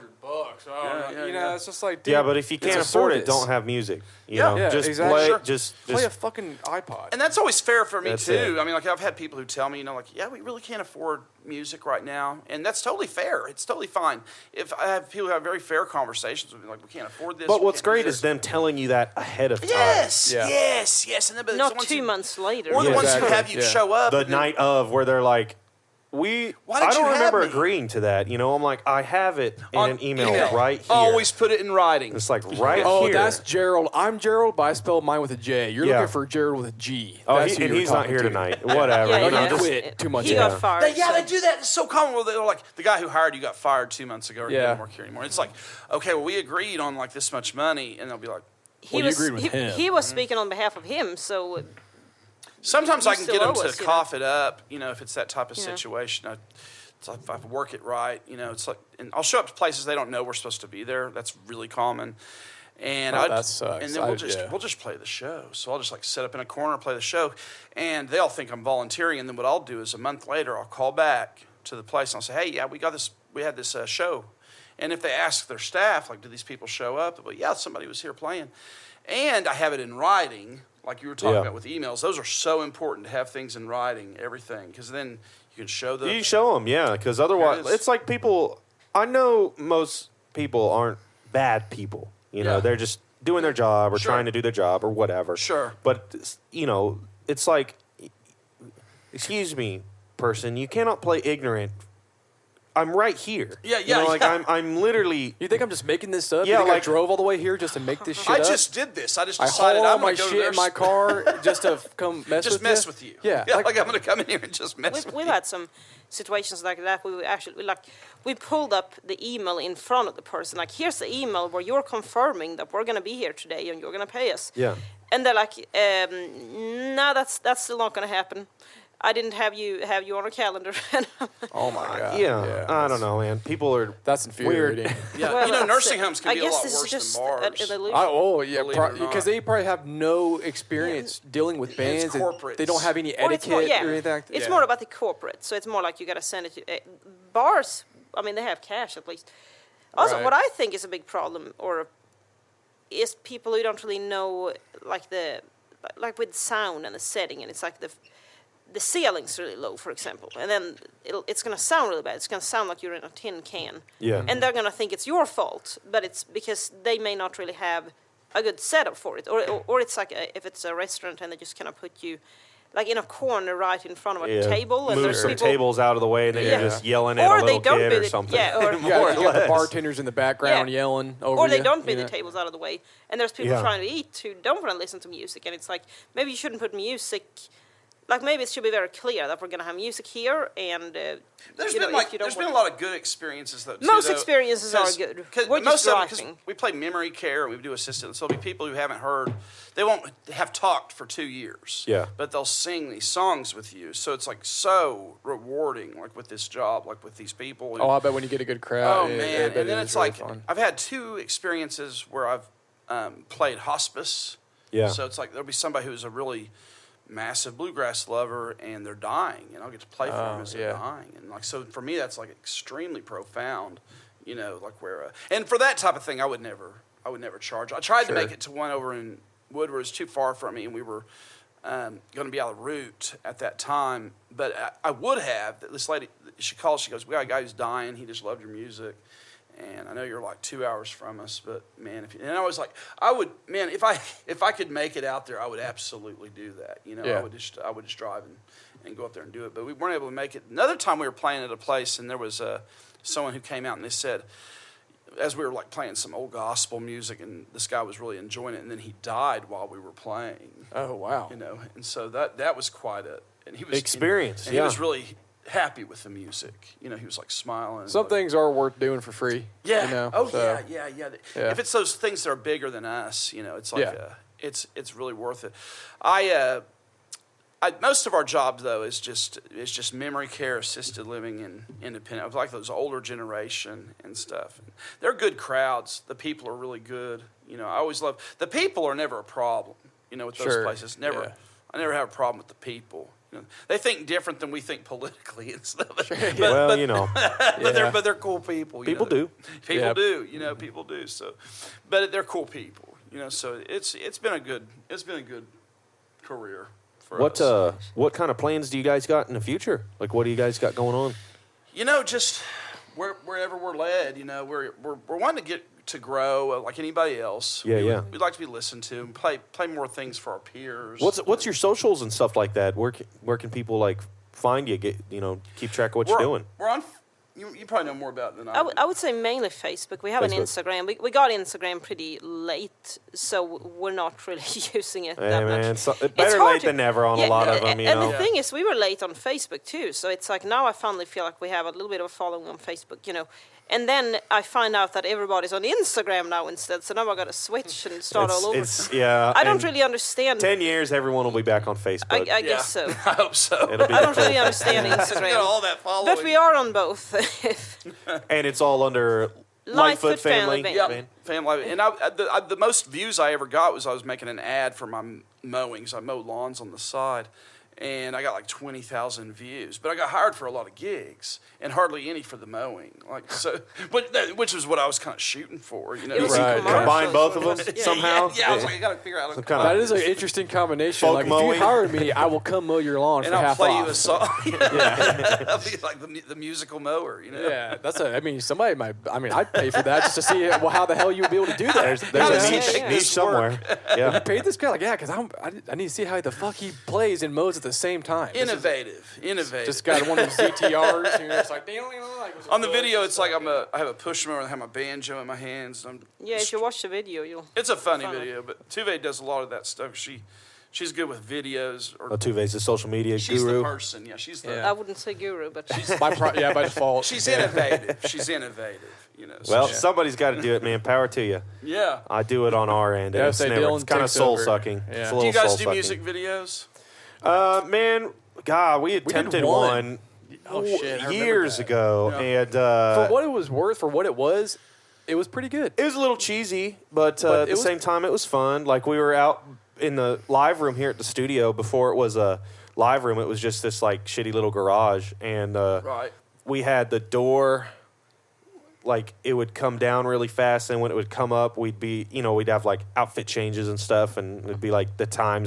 Oh, you know, it's just like, dude, but if you can't it's a afford it, service. don't have music. You Yeah. know, Yeah, just exactly. play. Sure. Just play a fucking iPod. And that's always fair for me That's too. it. I mean, like I've had people who tell me, you know, like, yeah, we really can't afford music right now, and that's totally fair. It's totally fine. If I have people who have very fair conversations with me, like, we can't afford this. But we what's can't do great this. is them telling you that ahead of time. Yes, Yeah. yes, and then, but it's Not the ones 2 who- months later. or the Yeah, ones exactly. who have you Yeah. show up The and then- night of, where they're like, Why I didn't don't you have remember me? agreeing to that. You know, I'm like, I have it in On an email right here. Always put it in writing. It's like right Oh, here. that's Gerald. I'm Gerald, but I spelled mine with a J. You're Yeah. looking for Gerald with a G. Oh, That's who and you're he's not talking here to. tonight. Whatever. Yeah, you know, yeah. just Quit 2 months He ago. got fired. They so- do that. It's so common. Where they're like, the guy who hired you got fired 2 months ago. Or he Yeah. doesn't work here anymore. It's like, okay, well, we agreed on like this much money, and they'll be like, He Well, you was agreed with he, him. he was speaking on behalf of him, so sometimes You I can still get them owe to us, you know? cough it up, you know, if it's that type of Yeah. situation. It's like if I work it right, you know, it's like, and I'll show up to places they don't know we're supposed to be there. That's really common. And Oh, that sucks. And then we'll just play the show. So I'll just like sit up in a corner, play the show, and they'll think I'm volunteering. And then what I'll do is a month later, I'll call back to the place and I'll say, hey, yeah, we had this show. And if they ask their staff, like, do these people show up? Well, yeah, somebody was here playing. And I have it in writing, like you were talking Yeah. about with emails. Those are so important to have things in writing, everything, because then you can show the. You show them, yeah, because otherwise, There it is. it's like people. I know most people aren't bad people. You know, Yeah. they're just doing their job or Sure. trying to do their job or whatever. Sure. But you know, it's like, excuse me, person, you cannot play ignorant. I'm right here. Yeah, You know, yeah, like yeah. I'm literally. You think I'm just making this up? Yeah, you think I like- drove all the way here just to make this shit I up? just did this. I just I decided haul all I'm my going to go to shit their in my car just to come mess just with mess you? with you. Yeah, like I'm going to come in here and just mess we've, with we've you. had some situations like that. We pulled up the email in front of the person. Like, here's the email where you're confirming that we're going to be here today and you're going to pay us. Yeah. And they're like, no, that's still not going to happen. I didn't have you on a calendar. Oh my god. Yeah, I don't know, man. People are. That's infuriating. Yeah, Well, you know, that's nursing it. homes can I be a guess lot this is worse just than bars. an illusion. Oh yeah, Believe it or not. because they probably have no experience dealing with bands. And corporates. they don't have any Or it's etiquette more, or anything like that. It's Yeah. more about the corporate. So it's more like you got to send it to bars. I mean, they have cash at least. Also, Right. what I think is a big problem, is people who don't really know, like with sound and the setting, and it's like the ceiling's really low, for example, and then it's going to sound really bad. It's going to sound like you're in a tin can. Yeah. And they're going to think it's your fault, but it's because they may not really have a good setup for it. Or it's like if it's a restaurant and they just kind of put you like in a corner right in front of a Yeah, table. And move there's some people, tables out of the way, and then Yeah. you're just yelling at Or a they little don't kid do or it- something. yeah, or- You got, you got the less. bartenders in the background Yeah. yelling over Or they you, don't move you the know? tables out of the way. And there's people Yeah. trying to eat who don't want to listen to music. And it's like, maybe you shouldn't put music. Like, maybe it should be very clear that we're going to have music here. And, There's you know, been if you don't there's been a want- lot of good experiences though. Most too, though, experiences are good. Because We're just most of them, because driving. we play memory care and we do assisted. So there'll be people who haven't heard. They won't have talked for 2 years. Yeah. But they'll sing these songs with you. So it's like so rewarding, like with this job, like with these people. Oh, I bet when you get a good crowd. Oh it- man! I bet And then it it's is really like fun. I've had 2 experiences where I've played hospice. Yeah. So it's like there'll be somebody who's a really massive bluegrass lover, and they're dying, and I'll get to play for them Oh, as they're yeah. dying, and like so for me that's like extremely profound, you know, like where and for that type of thing I would never charge. I tried to Sure. make it to one over in Woodward. It's too far from me, and we were going to be out of route at that time, but I would have. This lady, she calls, she goes, we got a guy who's dying, he just loved your music. And I know you're like 2 hours from us, but man, and I was like, I would, man, if I could make it out there, I would absolutely do that. You know, Yeah. I would just drive and go up there and do it. But we weren't able to make it. Another time we were playing at a place, and there was someone who came out and they said, as we were like playing some old gospel music, and this guy was really enjoying it, and then he died while we were playing. Oh wow. You know, and so that was quite and he was Experience, and yeah. he was really happy with the music. You know, he was like smiling. Some like, things are worth doing for free. yeah. You know, Oh so. yeah. Yeah. If it's those things that are bigger than us, you know, it's like Yeah. it's really worth it. Most of our jobs though is just memory care, assisted living, and independent. I like those older generation and stuff. They're good crowds. The people are really good. You know, I always love the people. Are never a problem. You know, with those places, never. Yeah. I never have a problem with the people. You know, they think different than we think politically and stuff. Well, you know, but they're cool people. People do. People do. You know, people do. So, but they're cool people. You know, so it's been a good career. What kind of plans do you guys got in the future? Like, what do you guys got going on? You know, just wherever we're led. You know, we're wanting to get to grow like anybody else. Yeah. We'd like to be listened to and play more things for our peers. What's your socials and stuff like that? Where can people like find you? Keep track of what you're doing. We're on. You probably know more about it than I do. I would say mainly Facebook. We have an Instagram. We got Instagram pretty late, so we're not really using it that much. Better late than never on a lot of them, And the thing is, we were late on Facebook too, so it's like now I finally feel like we have a little bit of a following on Facebook, you know. And then I find out that everybody's on Instagram now instead, so now I got to switch and start all over. I don't really understand. 10 years, everyone will be back on Facebook. I guess so. I hope so. I don't really understand Instagram. Got all that following. But we are on both. And it's all under Lightfoot Family Band. Yep, family. And the most views I ever got was I was making an ad for my mowing, so I mow lawns on the side. And I got like 20,000 views, but I got hired for a lot of gigs and hardly any for the mowing. Like so, which was what I was kind of shooting for, you know. Right. Combine both of them somehow. Yeah, I was like, I got to figure out. That is an interesting combination. Folk like mowing. if you hire me, I will come mow your lawn and for I'll half play off. you a song. I'll be like the musical mower, you know. Yeah, somebody might. I mean, I'd pay for that just to see how the hell you would be able to do that. There's a niche somewhere. Yeah. You paid this guy because I need to see how the fuck he plays and mows at the same time. Innovative. Just got one of those ZTRs, and you're just like, on the video, it's like I have a push mower and I have my banjo in my hands. If you watch the video, you'll. It's a funny video, but Tuve does a lot of that stuff. She's good with videos. Tuve's the social media she's guru. The person, yeah. She's the. I wouldn't say guru, but she's by default. She's innovative. She's innovative. You know. Well, somebody's got to do it, man. Power to you. Yeah. I do it on our end. Yeah, It's kind of soul sucking. Yeah. Do you guys do music videos? Man, God, we attempted did one. years ago, and for what it was worth, for what it was pretty good. It was a little cheesy, but at the same time, it was fun. Like we were out in the live room here at the studio before it was a live room. It was just this like shitty little garage, and we had the door. Like it would come down really fast, and when it would come up, we'd have like outfit changes and stuff, and it'd be like the time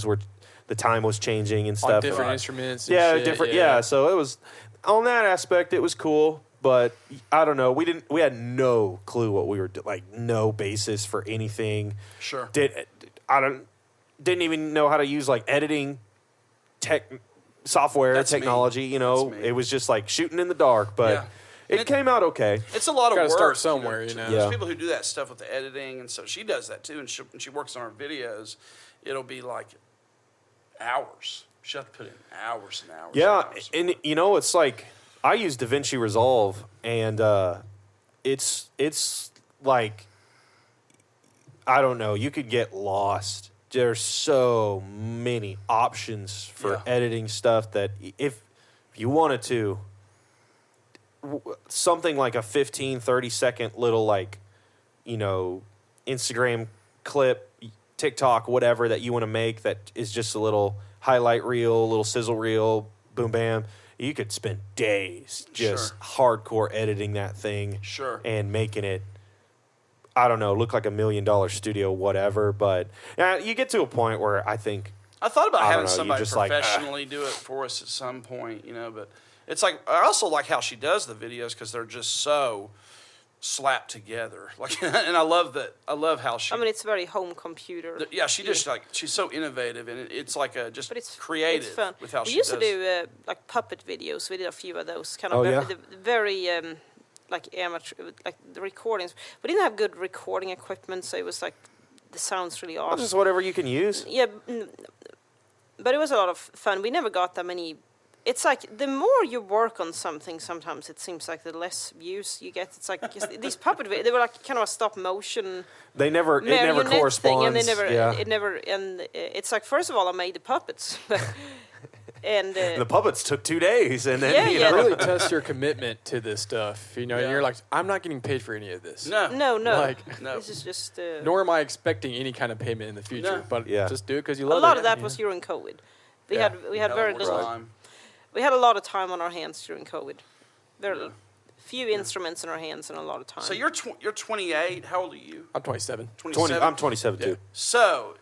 was changing and stuff. On different instruments. And yeah, shit. different. Yeah, so it was on that aspect. It was cool, but I don't know. We had no clue what we were like. No basis for anything. Sure. Didn't even know how to use like editing software technology. Me. You know, it was just like shooting in the dark, but. Yeah. It came out okay. It's a lot of work. Start somewhere, you know. There's people who do that stuff with the editing, and so she does that too. And when she works on her videos, it'll be like hours. She has to put in hours and hours. Yeah, and and it's like I use DaVinci Resolve, and it's like I don't know. You could get lost. There's so many options for editing stuff that if you wanted to. Something like a 15, 30-second little Instagram clip, TikTok, whatever that you want to make that is just a little highlight reel, a little sizzle reel, boom, bam. You could spend days just hardcore editing that thing and making it, I don't know, look like $1 million studio, whatever. But you get to a point where I thought about having somebody professionally do it for us at some point, but... It's like I also like how she does the videos because they're just so slapped together. Like, and I love that. I love how she. I mean, it's very home computer. Yeah, she's so innovative, and it's like just creative. It's fun. With how we she used does. to do like puppet videos. We did a few of those kind of very like amateur, like the recordings. We didn't have good recording equipment, so it was like the sound's really awesome. Just whatever you can use. Yeah, but it was a lot of fun. We never got that many it's like the more you work on something, sometimes it seems like the less views you get. It's like 'cause these puppet videos, they were like kind of a stop motion. It never marionette corresponds. thing, and they never, yeah. it never, and it's like first of all I made the puppets, and The puppets took 2 days, and then Yeah, you yeah. know, really test your commitment to this stuff. You know, Yeah. and you're like, I'm not getting paid for any of this. No. no, Like, No. this is just nor am I expecting any kind of payment in the future. No. But Yeah. just do it because you a love it. lot of that you was know? during COVID. We Yeah. had very More little. time. We had a lot of time on our hands during COVID. Very Yeah. few instruments in our hands and a lot of time. So you're 28. How old are you? I'm 27. 27. I'm 27 too. So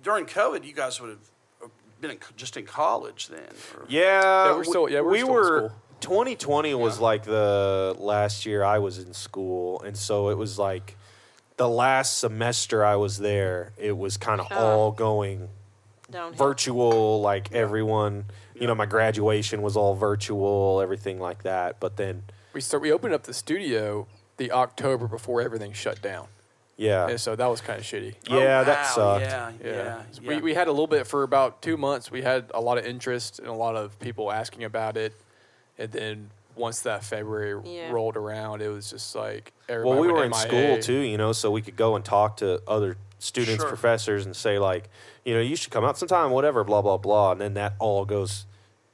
during COVID, you guys would have been just in college then. Or? Yeah, we're still- we're we still in were. school. 2020 was Yeah. like the last year I was in school, and so it was like the last semester I was there. It was kind of all going downhill. virtual, like everyone. You know, my graduation was all virtual, everything like that. But then, We opened up the studio the October before everything shut down. yeah, And so that was kind of shitty. yeah, Oh, that wow, sucked. Yeah. We had a little bit for about 2 months. We had a lot of interest and a lot of people asking about it. And then once that February Yeah. rolled around, it was just like everybody Well, we went were in MIA. school too, you know, so we could go and talk to other students, Sure. professors, and say like, you know, you should come out sometime, whatever, blah blah blah, and then that all goes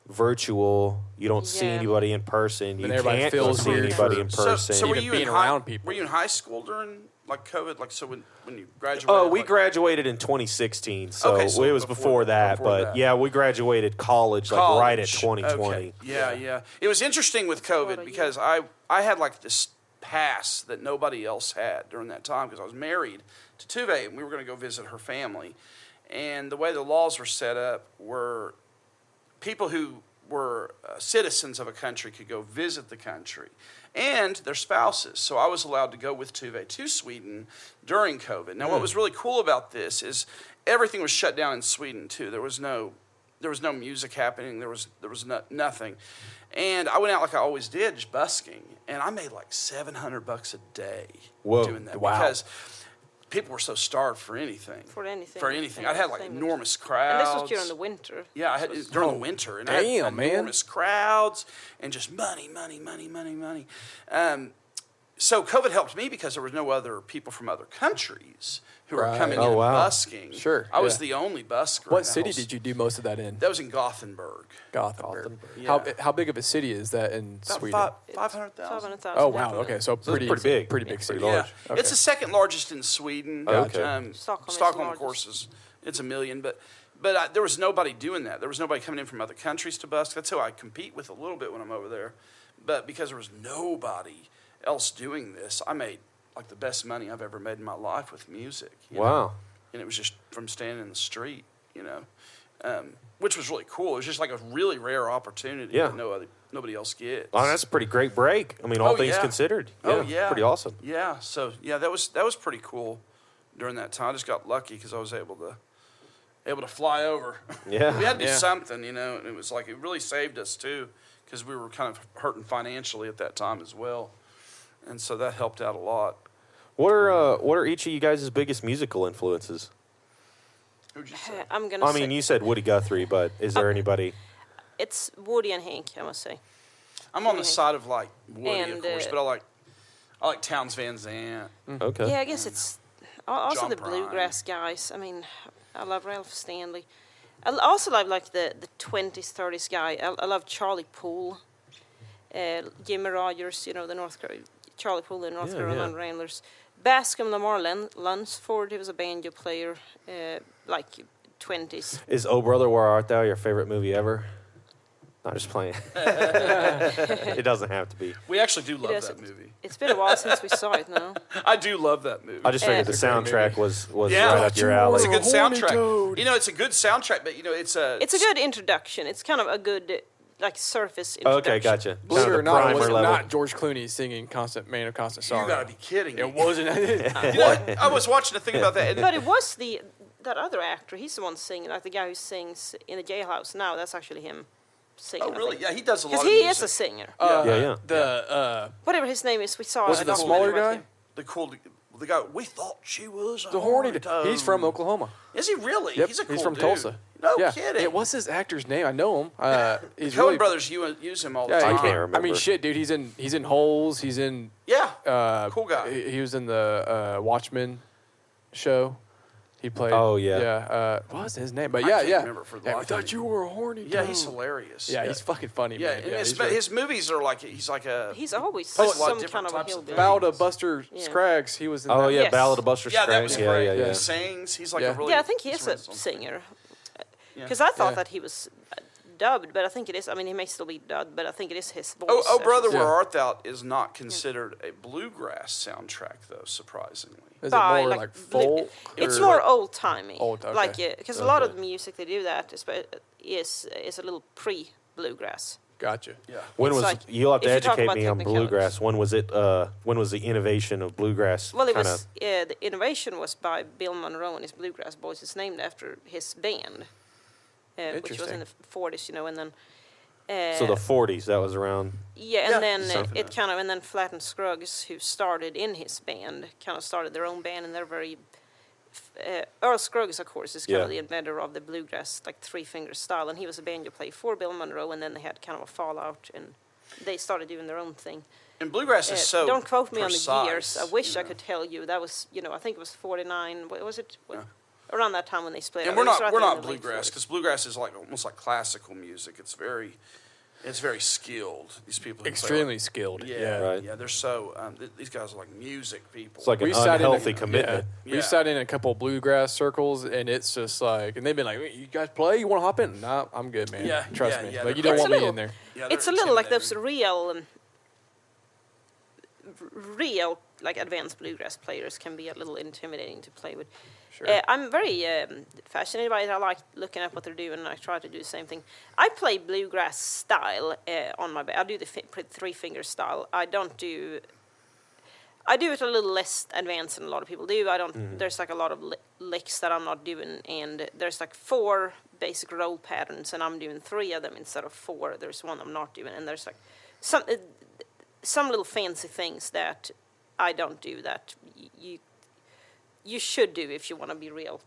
virtual. You don't see Yeah. anybody in person. You And everybody can't go feels see weird anybody for- in So, person. so were Even you being in high, around people. Were you in high school during like COVID? Like so when you graduated? Oh, we like- graduated in 2016, so, Okay, so it was before that. before but that. yeah, we graduated college like right at College. 2020. Okay. Yeah. It was interesting with What COVID a because I had like this pass that nobody else had during that time because I was married to Tuve and we were going to go visit her family. And the way the laws were set up were people who were citizens of a country could go visit the country and their spouses. So I was allowed to go with Tuve to Sweden during COVID. Now, what was really cool about this is everything was shut down in Sweden too. There was no music happening. There was nothing. And I went out like I always did, just busking. And I made like $700 a day Whoa. doing that Wow. because people were so starved for anything. For anything. For anything. I had like Same. enormous And crowds. this was during the winter. Yeah, I had This was- during the winter, and I had damn, man. enormous crowds and just money. So COVID helped me because there was no other people from other countries who were Right. coming Oh, in wow. and busking. Sure, I was yeah. the only busker. What city did you do most of that in? That was in Gothenburg. Gothenburg. Yeah. How big of a city is that in About Sweden? 500,000. 500,000. Oh wow. definitely. Okay, so it's pretty pretty big. Pretty big Pretty city. large. Yeah, Okay. it's the second largest in Sweden. Oh, okay. Stockholm is Stockholm, the of course, largest. it's 1 million, but there was nobody doing that. There was nobody coming in from other countries to busk. That's who I compete with a little bit when I'm over there. But because there was nobody else doing this, I made like the best money I've ever made in my life with music. you know? Wow. And it was just from standing in the street, which was really cool. It was just like a really rare opportunity Yeah. that nobody else gets. Oh, that's a pretty great break. I mean, all Oh, things yeah. considered. Oh, yeah. Pretty awesome. Yeah, so yeah, that was pretty cool during that time. I just got lucky because I was able to fly over. Yeah. We had to do Yeah. something, and it was like it really saved us too because we were kind of hurting financially at that time as well, and so that helped out a lot. What are each of you guys' biggest musical influences? Who'd you say? I'm gonna I say mean, you said Woody Guthrie, but is there anybody? it's Woody and Hank, I must say. I'm on the side of like Woody, of And, course, but I like Townes Van Zandt. Okay. Yeah, I guess it's also John the Prine. bluegrass guys. I mean, I love Ralph Stanley. I also love like the 20s, 30s guy. I love Charlie Poole, Jimmy Rogers, the Charlie Poole, the North Yeah, Carolina Ramblers. Bascom Lamar Lunsford, he was a banjo player, like 20s. Is Oh Brother Where Art Thou your favorite movie ever? I'm just playing. It doesn't have to be. We actually do love It is. that movie. It's been a while since we saw it now. I do love that movie. I just figured the It's a great soundtrack movie. was Yeah. right up your alley. It's a good Horny soundtrack. toad. It's a good soundtrack, but it's It's a good introduction. It's kind of a good, like, surface introduction. Okay, gotcha. Believe it Kind of or the not, it primer was level. not George Clooney singing "Constant Man of Constant Sorrow." You gotta be kidding me. It wasn't. I was watching a thing about that. But it was that other actor. He's the one singing, like the guy who sings in the jailhouse now. That's actually him singing. Oh, really? Yeah, he does a lot Because of he music. is a singer. Yeah. The Whatever his name is, we saw Was a it the documentary smaller about guy? him. the guy. We thought she was The horny. toad. He's from Oklahoma. Is he really? Yep. He's a cool He's from dude. Tulsa. No yeah. kidding. Yeah, what's his actor's name? I know him. He's Coen really. Brothers use him all the Yeah, time. I can't remember. I mean, shit, dude. He's in Holes. He's in. Yeah. Cool guy. He was in the Watchmen show. He played. Oh, yeah. Yeah. What was his name? But I yeah, can't yeah. remember for the Yeah, we life of thought me. you were a horny. Yeah, toad. he's hilarious. Yeah, he's fucking funny, Yeah, man. and he's really- his movies are like he's like a He's always Plays a lot of some different kind of a types of hillbilly. things. Ballad of Buster Yeah. Scraggs. He was in Oh that. yeah, Yes. Ballad of Buster yeah, that Scraggs. was Yeah, great. yeah, yeah. He sings. He's like Yeah. a really Yeah, I think he is a written singer. Yeah. Because I thought Yeah. that he was dubbed, but I think it is. I mean, he may still be dubbed, but I think it is his voice. Oh, Brother, Yeah. Where Art Thou is not considered a bluegrass soundtrack, though, surprisingly. Is it By, more like, like folk? It's or- more old timey. Old, okay. Like, because a lot of Okay. the music they do that is a little pre-bluegrass. Gotcha. Yeah. When It's was like, you'll have to if you talk educate about me on technicalities. bluegrass? When was it? When was the innovation of bluegrass? Well, it kinda- was the innovation was by Bill Monroe and his Bluegrass Boys. It's named after his band, which was in the 40s, and then. so the 40s. That was around. Yeah, Yeah, and then something it like kind of, and then Flatt and Scruggs, who started in his band, kind of started their own band, and they're very. Earl Scruggs, of course, is kind Yeah. of the inventor of the bluegrass, like three-finger style, and he was a banjo player for Bill Monroe, and then they had kind of a fallout, and they started doing their own thing. And bluegrass is so Don't quote me precise, on the years. I wish you I know. could tell you. That was, I think it was 49. What was it? Yeah. Around that time when they split And up. we're It was not right we're there in not the late bluegrass 40s. because bluegrass is like almost like classical music. It's very skilled. These people who play, Extremely skilled. yeah, Yeah. Right. yeah. They're so these guys are like music people. It's like an We sat in a- unhealthy commitment. Yeah. We sat in a couple bluegrass circles, and it's just like, and they've been like, "You guys play? You want to hop in?" Nah, I'm good, man. Yeah, Trust yeah, me. yeah, Like you they're don't want crazy. me in there. Yeah, It's a they're little like those intimidating. real like advanced bluegrass players can be a little intimidating to play with. Sure. I'm very fascinated by it. I like looking at what they're doing, and I try to do the same thing. I play bluegrass style on my band. I do the three-finger style. I don't do. I do it a little less advanced than a lot of people do. I don't. There's like a lot of licks that I'm not doing, and there's like 4 basic roll patterns, and I'm doing 3 of them instead of 4. There's one I'm not doing, and there's like some little fancy things that I don't do that you should do if you want to be real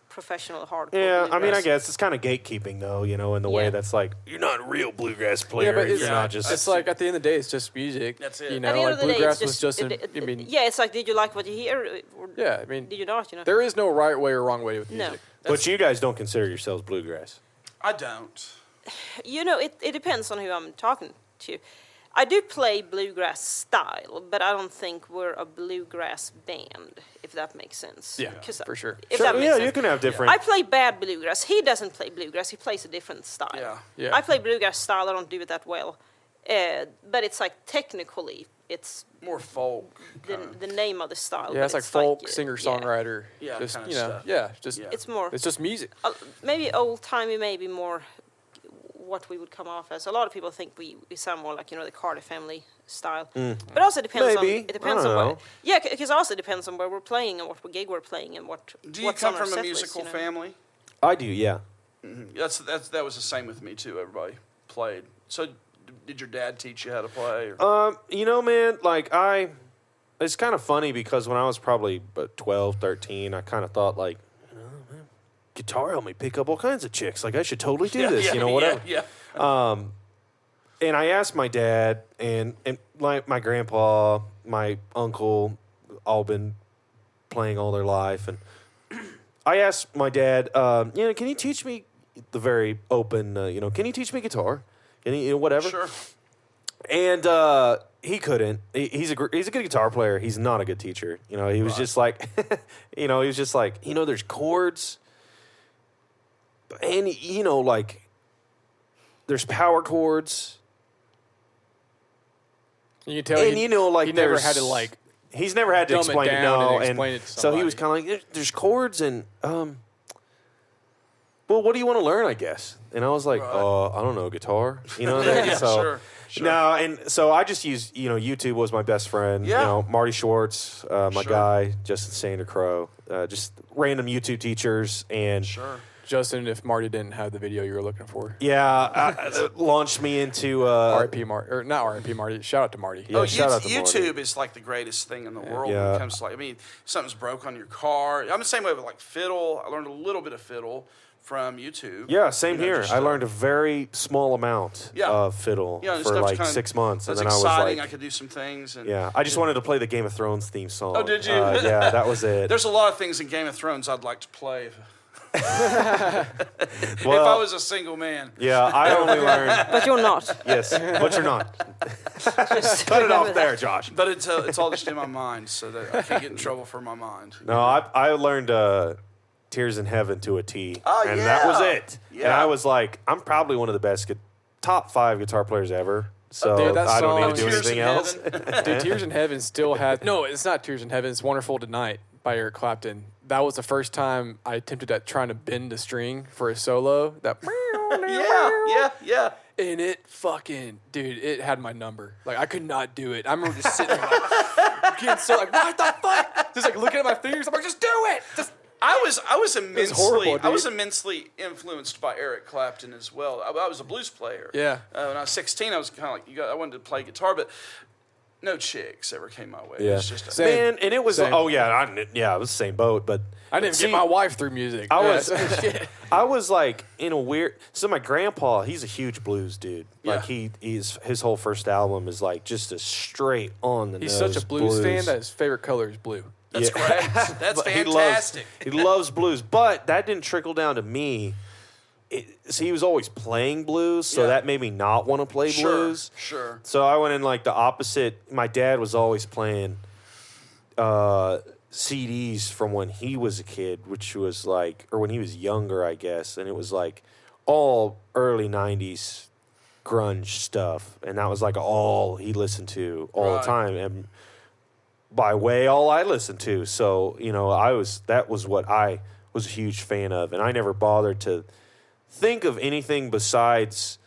professional hardcore. Yeah, I mean, I bluegrass. guess it's kind of gatekeeping, though, in the way Yeah. that's like, you're not a real bluegrass player. but it's, you're not just. it's like at the end of the day, it's just music. That's it. You At know, At the end like of the day, bluegrass it's was just. it- I mean, yeah, it's like, did you like what you hear? Or yeah. I mean, did you not? there is no right way or wrong way with No. music. But you guys don't consider yourselves bluegrass. I don't. It depends on who I'm talking to. I do play bluegrass style, but I don't think we're a bluegrass band, if that makes sense. Yeah, 'Cause for sure. If Sure, that makes yeah, sense. you can have different. I play bad bluegrass. He doesn't play bluegrass. He plays a different style. Yeah. Yeah. I play bluegrass style. I don't do it that well. But it's like technically, it's More folk. the name of the style. Yeah, but it's like folk, singer, yeah. songwriter. Yeah, just kinda you know, stuff. yeah, just Yeah. It's more it's just music. maybe old timey, maybe more what we would come off as. A lot of people think we sound more like the Carter family style, but also depends Maybe. on it depends I on don't what. know. Yeah, because also depends on where we're playing and what gig we're playing and what. Do you what's come on our from a set list, musical family? I do, yeah. That was the same with me too. Everybody played. So, did your dad teach you how to play? Or? Man, like it's kind of funny because when I was probably 12, 13, I kind of thought like, man, guitar helped me pick up all kinds of chicks. Like I should totally do this, whatever. Yeah. And I asked my dad and like my grandpa, my uncle, all been playing all their life, and I asked my dad, can you teach me the very open, can you teach me guitar? Can you, whatever? Sure. And he couldn't. He's a good guitar player. He's not a good teacher. He was just like, there's chords, and like there's power chords. You can tell, And like he never there's- had to like. He's never had to dumb it explain it. down No, and explain it to so he was somebody. kind of like, there's chords and well, what do you want to learn? I guess. And I was like, Right. I don't know, guitar. Yeah, so sure. no, and so I just used YouTube was my best friend. Yeah. Marty Schwartz, my Sure. guy, Justin Sander Crow, just random YouTube teachers, and Sure. Justin, if Marty didn't have the video you were looking for. Yeah, it launched me into R.I.P. Marty, or not R.I.P. Marty. Shout out to Marty. Yeah, shout out to Marty. YouTube is like the greatest thing in the world when Yeah. it comes to like, I mean, something's broke on your car. I'm the same way with like fiddle. I learned a little bit of fiddle from YouTube. Yeah, same here. just, I learned a very small amount of fiddle and for stuff like kinda, 6 months, and That's then I was exciting. like, I could do some things. And yeah, I just wanted to play the Game of Thrones theme song. Oh, did you? Yeah, that was it. There's a lot of things in Game of Thrones I'd like to play if Well, I was a single man. yeah, I only learned. But you're not. Yes, but you're not. Just Cut it remember off that. there, Josh. But it's all just in my mind, so that I can't get in trouble for my mind. No, I learned Tears in Heaven to a T, Oh, and that was yeah. it. And Yeah. I was like, I'm probably one of the best, top 5 guitar players ever. So Dude, that I don't need to song- do Tears anything in else. Heaven. Dude, Tears in Heaven still had... No, it's not Tears in Heaven. It's Wonderful Tonight by Eric Clapton. That was the first time I attempted at trying to bend a string for a solo. That... Yeah. And it fucking... Dude, it had my number. Like, I could not do it. I remember just sitting there like... getting so like, what the fuck? Just like looking at my fingers. I'm like, just do it! Just... I was immensely horrible, I was dude. immensely influenced by Eric Clapton as well. I was a blues player. Yeah. When I was 16, I was kind of like I wanted to play guitar, but no chicks ever came my way. It Yeah, was just Same. man, and it was Same. it was the same boat, but I didn't see, get my wife through music. I Yeah, was, shit. I was like in a weird. So my grandpa, he's a huge blues dude. Like Yeah. he's his whole first album is like just a straight on the He's nose such a blues fan that his favorite color is blue. That's great. That's But fantastic. He loves blues, but that didn't trickle down to me. So he was always playing blues, so Yeah. that made me not want to play blues. Sure. So I went in like the opposite. My dad was always playing CDs from when he was a kid, which was like, or when he was younger, I guess, and it was like all early -- grunge stuff, and that was like all he listened to all the Right. time, and by way all I listened to. So that was what I was a huge fan of, and I never bothered to think of anything besides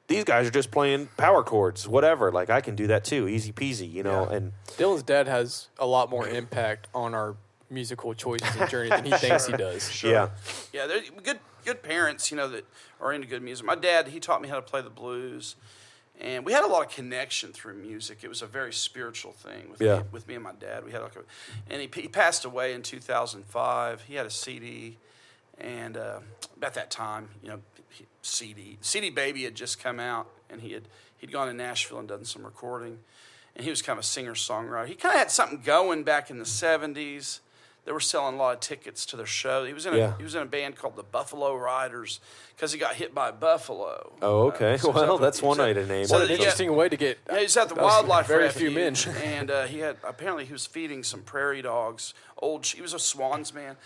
these guys are just playing power chords, whatever. Like, I can do that too, easy peasy, Yeah. and Dylan's dad has a lot more impact on our musical choices and journey than he thinks he does. yeah. Yeah, they're good parents, that are into good music. My dad, he taught me how to play the blues, and we had a lot of connection through music. It was a very spiritual thing with me and my dad. We had and he passed away in 2005. He had a CD, and at that time, CD Baby had just come out, and he'd gone to Nashville and done some recording, and he was kind of a singer-songwriter. He kind of had something going back in the 70s. They were selling a lot of tickets to their show. He was in a band called the Buffalo Riders because he got hit by a buffalo. Oh, okay. So that's one way to name so What it. an yeah. interesting way to get... Yeah, he's at the That was wildlife very refuge, few men. and apparently he was feeding some prairie dogs. He was a Swans man,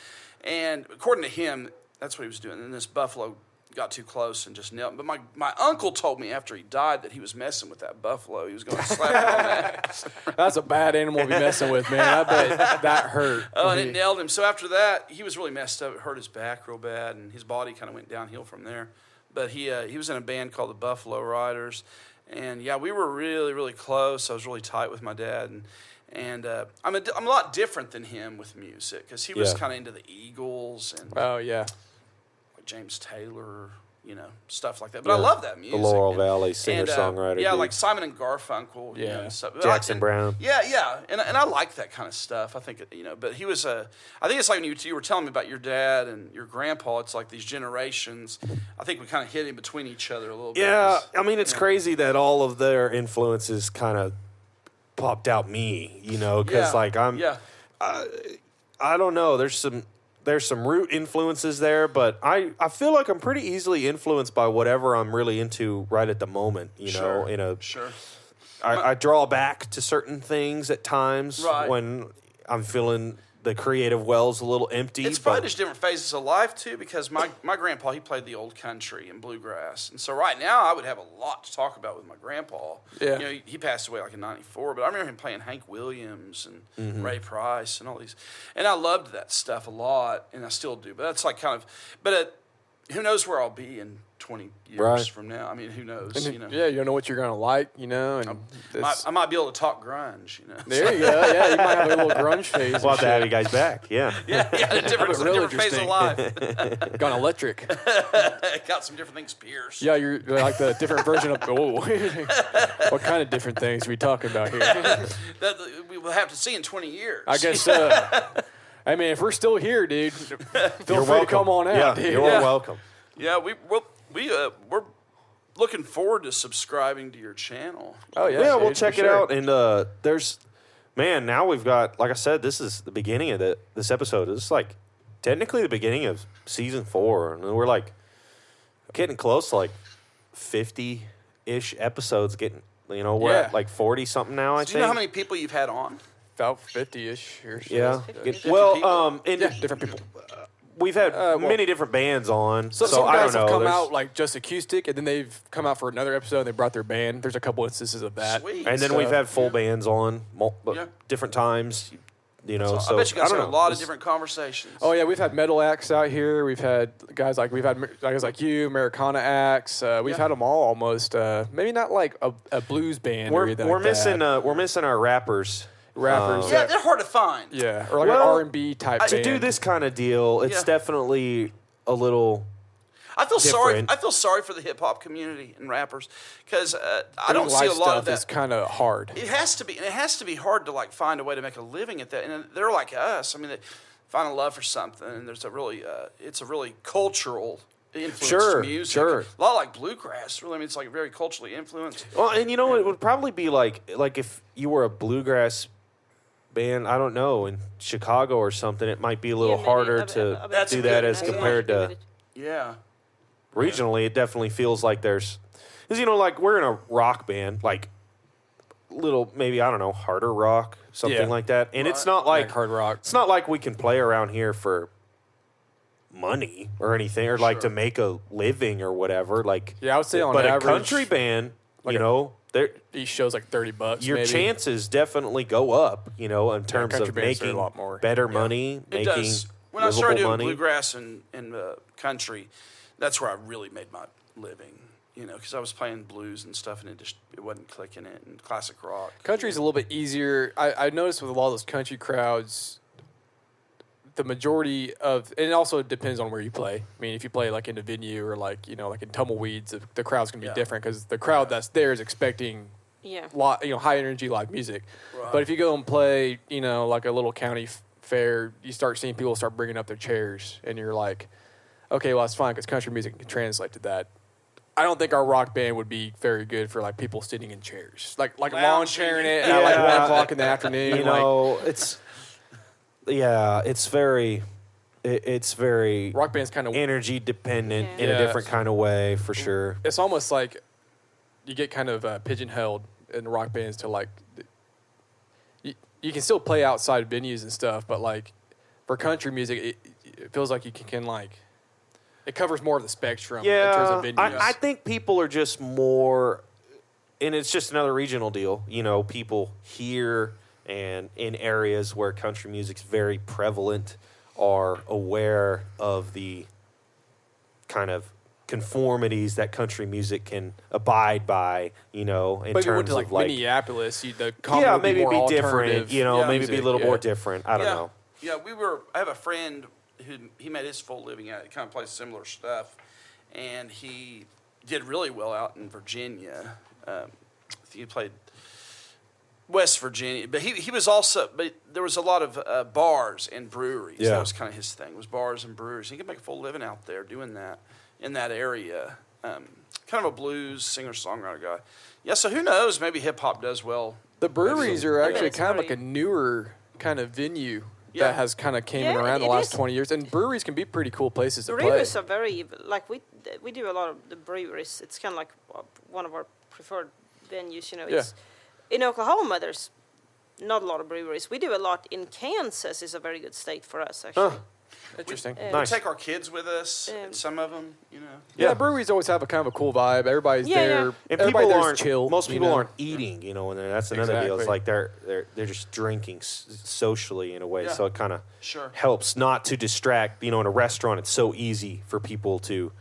and according to him, that's what he was doing. And this buffalo got too close and just knelt him. But my uncle told me after he died that he was messing with that buffalo. He was going to slap it on that. That's a bad animal to be messing with, man. I bet that hurt. Oh, and it nailed him. So after that, he was really messed up. It hurt his back real bad, and his body kind of went downhill from there. But he was in a band called the Buffalo Riders, and yeah, we were really, really close. I was really tight with my dad, and I'm a lot different than him with music because he was Yeah. kind of into the Eagles and Oh, yeah. like James Taylor, stuff like that. But I love that music. The Laurel And- Valley and, singer-songwriter. Yeah, dude. like Simon and Garfunkel. Yeah. And stuff. Jackson And- Brown. Yeah, and I like that kind of stuff. I think but he was I think it's like when you were telling me about your dad and your grandpa. It's like these generations. I think we kind of hit in between each other a little bit. Yeah, I mean, it's crazy that all of their influences kind of popped out me, because I don't know. There's some root influences there, but I feel like I'm pretty easily influenced by whatever I'm really into right at the moment. Sure. Sure. I draw back to certain things at times Right. when I'm feeling the creative well's a little empty. It's probably just different phases of life too, because my grandpa, he played the old country and bluegrass, and so right now I would have a lot to talk about with my grandpa. Yeah. He passed away like in '94, but I remember him playing Hank Williams and Ray Price and all these, and I loved that stuff a lot, and I still do. But that's like kind of, but who knows where I'll be in 20 years Right. from now? I mean, who knows? And You know, yeah, you don't know what you're gonna like, you know. And I might be able to talk grunge. You know, there you go. Yeah, you might have a little grunge phase. We'll have to have you guys back. Yeah. yeah, a different, Real different phase of interesting. life. Gone electric. Got some different things pierced. Yeah, you're like the different version of. Oh, what kind of different things are we talking about here? That we will have to see in 20 years. I guess. I mean, if we're still here, dude, feel You're free to come on out, Yeah, dude. you're welcome. Yeah, we're looking forward to subscribing to your channel. Oh yeah, Yeah, dude, we'll for check it sure. out. And there's, man, now we've got, like I said, this is the beginning of this episode. It's like technically the beginning of season 4, and we're like getting close to like 50-ish episodes. We're Yeah. at like 40 something now. I Do think. you know how many people you've had on? About 50-ish or so. Yeah. 50 Well, people? and Yeah, different people. we've had well, many different bands on, So so some I guys don't know. have come There's- out like just acoustic, and then they've come out for another episode. and They brought their band. There's a couple instances of that. Sweet. and then stuff. we've had full bands on Yeah. different times. So I bet you guys don't had a know. lot of It's- different conversations. Oh yeah, we've had metal acts out here. We've had guys like you, Americana acts. We've Yeah. had them all almost. Maybe not like a blues band or We're anything we're like missing that. we're missing our rappers. Rappers. Yeah, they're hard to find. Yeah, or like Well, an R&B type To band. do this kind of deal, it's Yeah. definitely a little. I feel sorry. Different. I feel sorry for the hip hop community and rappers because I Doing don't see a live lot of stuff that. is kind of hard. It has to be, and it has to be hard to like find a way to make a living at that. And they're like us. I mean, they find a love for something, and there's a really, it's a really cultural influenced Sure, music. sure. A lot like bluegrass. Really, I mean, it's like very culturally influenced. Well, and it would probably be like if you were a bluegrass band, I don't know, in Chicago or something, it might be a little Yeah, maybe. harder I to bet That's do a that good as point. compared to Yeah. regionally. It definitely feels like there's, because like we're in a rock band, like little maybe I don't know harder rock, something Yeah. like that, and it's Right. not like hard rock. it's not like we can play around here for money or anything, or like Sure. to make a living or whatever. Like, Yeah, I would say on but average, a country band, like there each show's like $30. your maybe. chances definitely go up. In terms country of bands are a making lot more. better money, It making does. When I started livable doing money. bluegrass and country, that's where I really made my living. Because I was playing blues and stuff, and it wasn't clicking it, and classic rock. Country's a little bit easier. I noticed with a lot of those country crowds, the majority of, and it also depends on where you play. I mean, if you play like in a venue or like like in Tumbleweeds, the crowd's gonna be Yeah. different because the crowd that's there is expecting Yeah. high energy live music. Right. But if you go and play, like a little county fair, you start seeing people start bringing up their chairs, and you're like, okay, well that's fine because country music can translate to that. I don't think our rock band would be very good for like people sitting in chairs, like lawn Lounging. chairing it at like Yeah. 1:00 in the afternoon. It's very Rock band's kind of energy dependent Yeah. in a Yeah. different kind of way, for sure. it's almost like you get kind of pigeonholed in rock bands to like you can still play outside venues and stuff, but like for country music, it feels like you can like it covers more of the spectrum in terms of venues. I think people are just more, and it's just another regional deal. People here and in areas where country music's very prevalent are aware of the kind of conformities that country music can abide by, in but if you went terms to like of like, Minneapolis, the comedy yeah, would be maybe more be different, alternative maybe be a music, little yeah. more different. I don't know. Yeah, I have a friend who he made his full living at. He kind of plays similar stuff, and he did really well out in Virginia. I think he played West Virginia, but he was also. But there was a lot of bars and breweries. Yeah. That was kind of his thing. Was bars and breweries. He could make a full living out there doing that in that area. Kind of a blues singer songwriter guy. Yeah. So who knows? Maybe hip hop does well. The breweries are actually it's kind of like very- a newer kind of venue Yeah. that has kind of came Yeah, around the it last is. 20 years, and breweries can be pretty cool places to play. Breweries are very like we do a lot of the breweries. It's kind of like one of our preferred venues. It's in Oklahoma. There's not a lot of breweries. We do a lot in Kansas. Is a very good state for us actually. Interesting. Nice. We take our kids with us. Some of them, you know. Yeah, breweries always have a kind of a cool vibe. Everybody's Yeah, there. yeah. And Everybody people there's aren't chill. Most people you know? aren't eating, you know, and that's another deal. It's Exactly. like they're just drinking socially in a way, Yeah. so it kind of Sure. helps not to distract. You know, in a restaurant, it's so easy for people to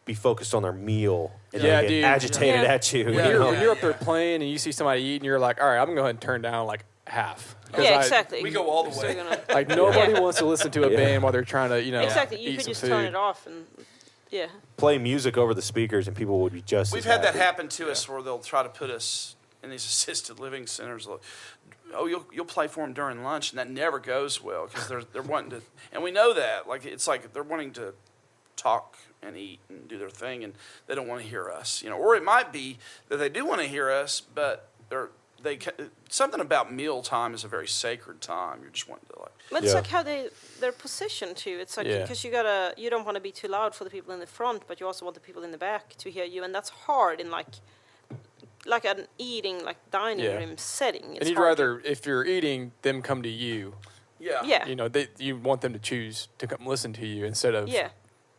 be focused on their meal and Yeah, they get dude. agitated Yeah. at you. When you you're, know? when you're up there playing and you see somebody eating, you're like, all right, I'm going to go ahead and turn down like half. 'Cause Yeah, I- exactly. We go all the So way. you're gonna- Like nobody wants to listen to a Yeah. band while they're trying to, you know, Exactly. You eat could some just food. turn it off and yeah. Play music over the speakers, and people would be just. We've as had that happy. happen to us where they'll try to put us in these assisted living centers. Like, oh, you'll play for them during lunch, and that never goes well because they're wanting to, and we know that. Like it's like they're wanting to talk and eat and do their thing, and they don't want to hear us, you know. Or it might be that they do want to hear us, but something about meal time is a very sacred time. You're just wanting to like. But it's Yeah. like how they're positioned too. It's like Yeah. because you don't want to be too loud for the people in the front, but you also want the people in the back to hear you, and that's hard in like an eating like dining Yeah. room setting. It's And you'd hard to- rather, if you're eating, them come to you. Yeah. Yeah. You know, you want them to choose to come listen to you instead of Yeah.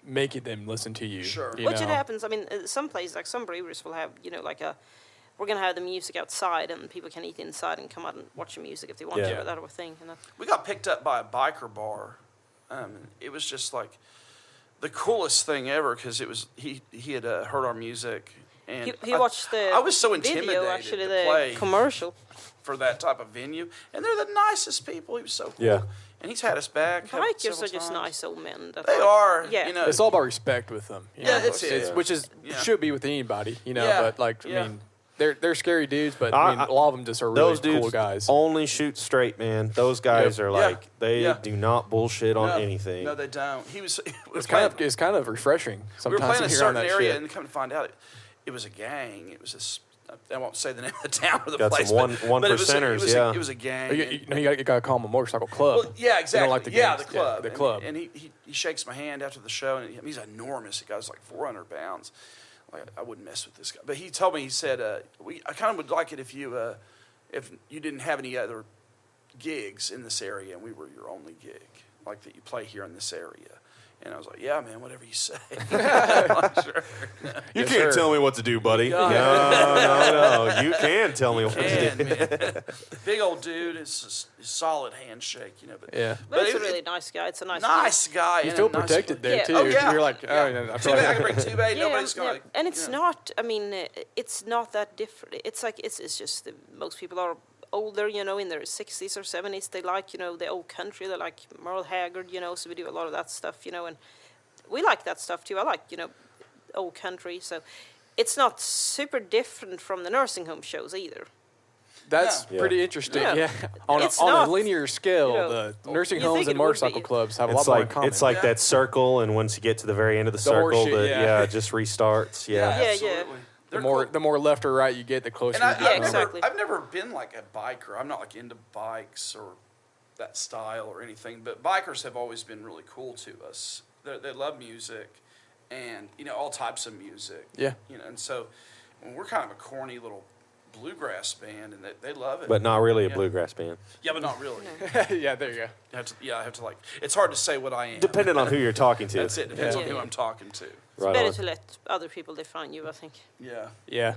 making them listen to you. Sure. You Which know? it happens. I mean, some places like some breweries will have like we're gonna have the music outside and people can eat inside and come out and watch the music if they want Yeah. to. That sort of thing. We got picked up by a biker bar. It was just like the coolest thing ever because it was he had heard our music and He watched the I was so video, intimidated actually, to the play commercial. for that type of venue, and they're the nicest people. He was so cool. Yeah. And he's had us back. Bikers several are just times. nice old men. That They are. Yeah. You know, It's all about respect with them. you Yeah, know, it's- yeah. which is Yeah. should be with anybody, you know. Yeah, But like, yeah. I mean, they're scary dudes, but I mean, a lot of them just are really Those dudes cool guys. only shoot straight, man. Those guys are Yeah. like they Yeah. do not bullshit on no, anything. No, they don't. He was. It's kind of refreshing We were sometimes playing a to hear on certain that area, shit. and come to find out, it was a gang. It was this. I won't say the name of the town or the Got place. some but one it was percenters, it was yeah. It was a gang. You gotta call them a motorcycle club. Well, yeah, exactly. like the yeah, gangs. the club. Yeah, the club. And he shakes my hand after the show, and he's enormous. The guy's like 400 pounds. Like, I wouldn't mess with this guy. But he told me, he said, I kind of would like it if you didn't have any other gigs in this area, and we were your only gig, like that you play here in this area. And I was like, yeah, man, whatever you say. I'm like, sure. You Yes, can't sir. tell me what to do, buddy. Yeah. No. You can tell me what to do. Man. Big old dude. It's a solid handshake, you know. But Yeah. But it's it- a really nice guy. It's a nice nice guy. You and feel a nice protected place. there Yeah. too. Oh, yeah. You're like, Yeah. oh, you know, I Too feel bad I like can bring two bait. Yeah, Nobody's going to. and it's not. I mean, it's not that different. It's like it's just most people are older, in their 60s or 70s. They like, the old country. They like Merle Haggard, so we do a lot of that stuff, and we like that stuff too. I like, old country. So it's not super different from the nursing home shows either. that's Yeah. pretty interesting. Yeah. Yeah, on It's a not, linear scale, you the nursing you homes think and it would motorcycle be. clubs have a It's lot more in like common. it's like Yeah. that circle, and once you get to the very end of the The circle, horseshit, yeah. it just restarts. Yeah. Yeah, yeah. absolutely. the They're more cool. the more left or right you get, the closer And you I, get. I've, home. never, Exactly. I've never been like a biker. I'm not like into bikes or that style or anything. But bikers have always been really cool to us. They love music, and all types of music. Yeah. And so when we're kind of a corny little bluegrass band, and they love it. But not really a Yeah. bluegrass band. Yeah, but not really. Yeah, there you go. I have to like. It's hard to say what I am. Depending on who you're talking to. That's it. Depends Yeah. on who Yeah. I'm talking to. It's Right better on. to let other people define you, I think. Yeah. Yeah.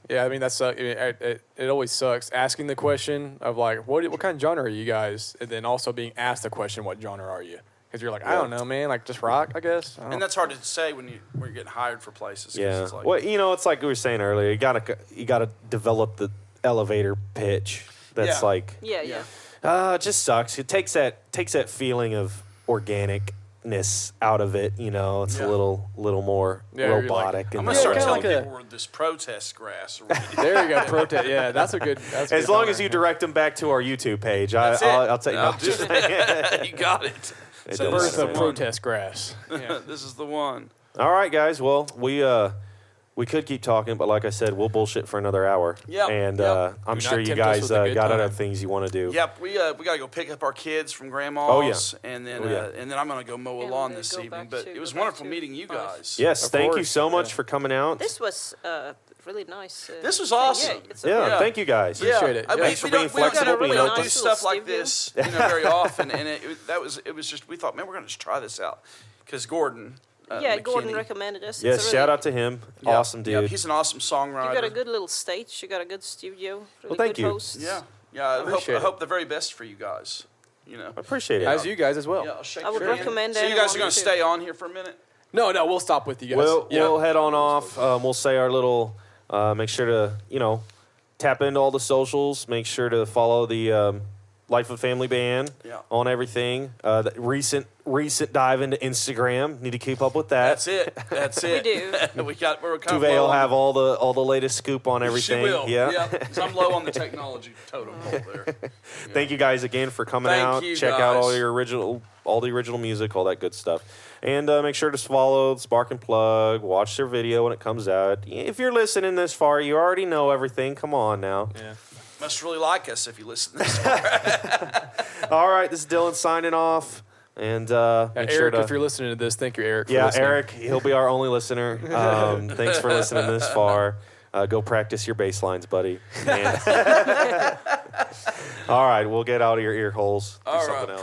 I mean, that's it always sucks asking the question of like, what kind of genre are you guys, and then also being asked the question, what genre are you? Because you're like, I don't know, man, like just rock, I guess. I don't And that's hard to say when you're getting hired for places. 'cause Yeah. It's like, Well, it's like we were saying earlier. You gotta develop the elevator pitch. That's Yeah. like Yeah. it just sucks. It takes that feeling of organicness out of it. It's Yeah. a little more Yeah, you're like, robotic. I'm and gonna Yeah, start kinda telling like a- people we're this protest grass. Or what. There you go, protest. Yeah, that's a good. That's a as good long genre. as you direct them back to our YouTube page, That's it. I'll take. No, No, just saying. you got it. It So does. this is Birth the of one. protest grass. Yeah. This is the one. All right, guys. Well, we We could keep talking, but like I said, we'll bullshit for another hour. Yep, And yep. I'm Do sure not you tempt us guys with a good got other time. things you want to do. Yep, we got to go pick up our kids from grandma's. Oh, yeah. And then Oh, yeah. and then I'm gonna go mow a And lawn then this go evening. back But to- it was go back wonderful to meeting you life. guys. Yes, Of thank you course, so much yeah. for coming out. This was really nice. This was thing. awesome. Yeah, it's a Yeah, Yeah. thank you guys. Appreciate it. We- Yeah. Thanks for we being don't- we don't- flexible, We being don't open. do stuff like Studio. this, very often, and it was just we thought, man, we're gonna just try this out because Gordon. Gordon McKinney- recommended us. Yes, It's a shout really- out to him. Yeah, Awesome dude. yeah, he's an awesome songwriter. You got a good little stage. You got a good studio. Really thank good you. hosts. Yeah, I Appreciate hope it. the very best for you guys. You know. I appreciate it. As you guys as well. Yeah, I'll shake I would your hand. recommend So you anyone guys are gonna to- stay on here for a minute. No, we'll stop with you guys. We'll head on off. We'll say our little. Make sure to tap into all the socials. Make sure to follow the Lightfoot Family Band Yeah. on everything. The recent dive into Instagram. Need to keep up with that. That's it. That's it. do. We're kind of Tuve low will on have all the latest scoop on everything. She will. Yeah. 'Cause I'm low on the technology totem pole there. Thank you guys again for coming Thank out. you, Check out all guys. the original music, all that good stuff. And make sure to follow Spark and Plug. Watch their video when it comes out. If you're listening this far, you already know everything. Come on now. Yeah. Must really like us if you listen to this far. All right, this is Dylan signing off. And make Eric, sure to. if you're listening to this, thank you, Eric. For Yeah, listening. Eric, he'll be our only listener. Thanks for listening this far. Go practice your bass lines, buddy. And all right, we'll get out of your ear holes. Do All something right. else.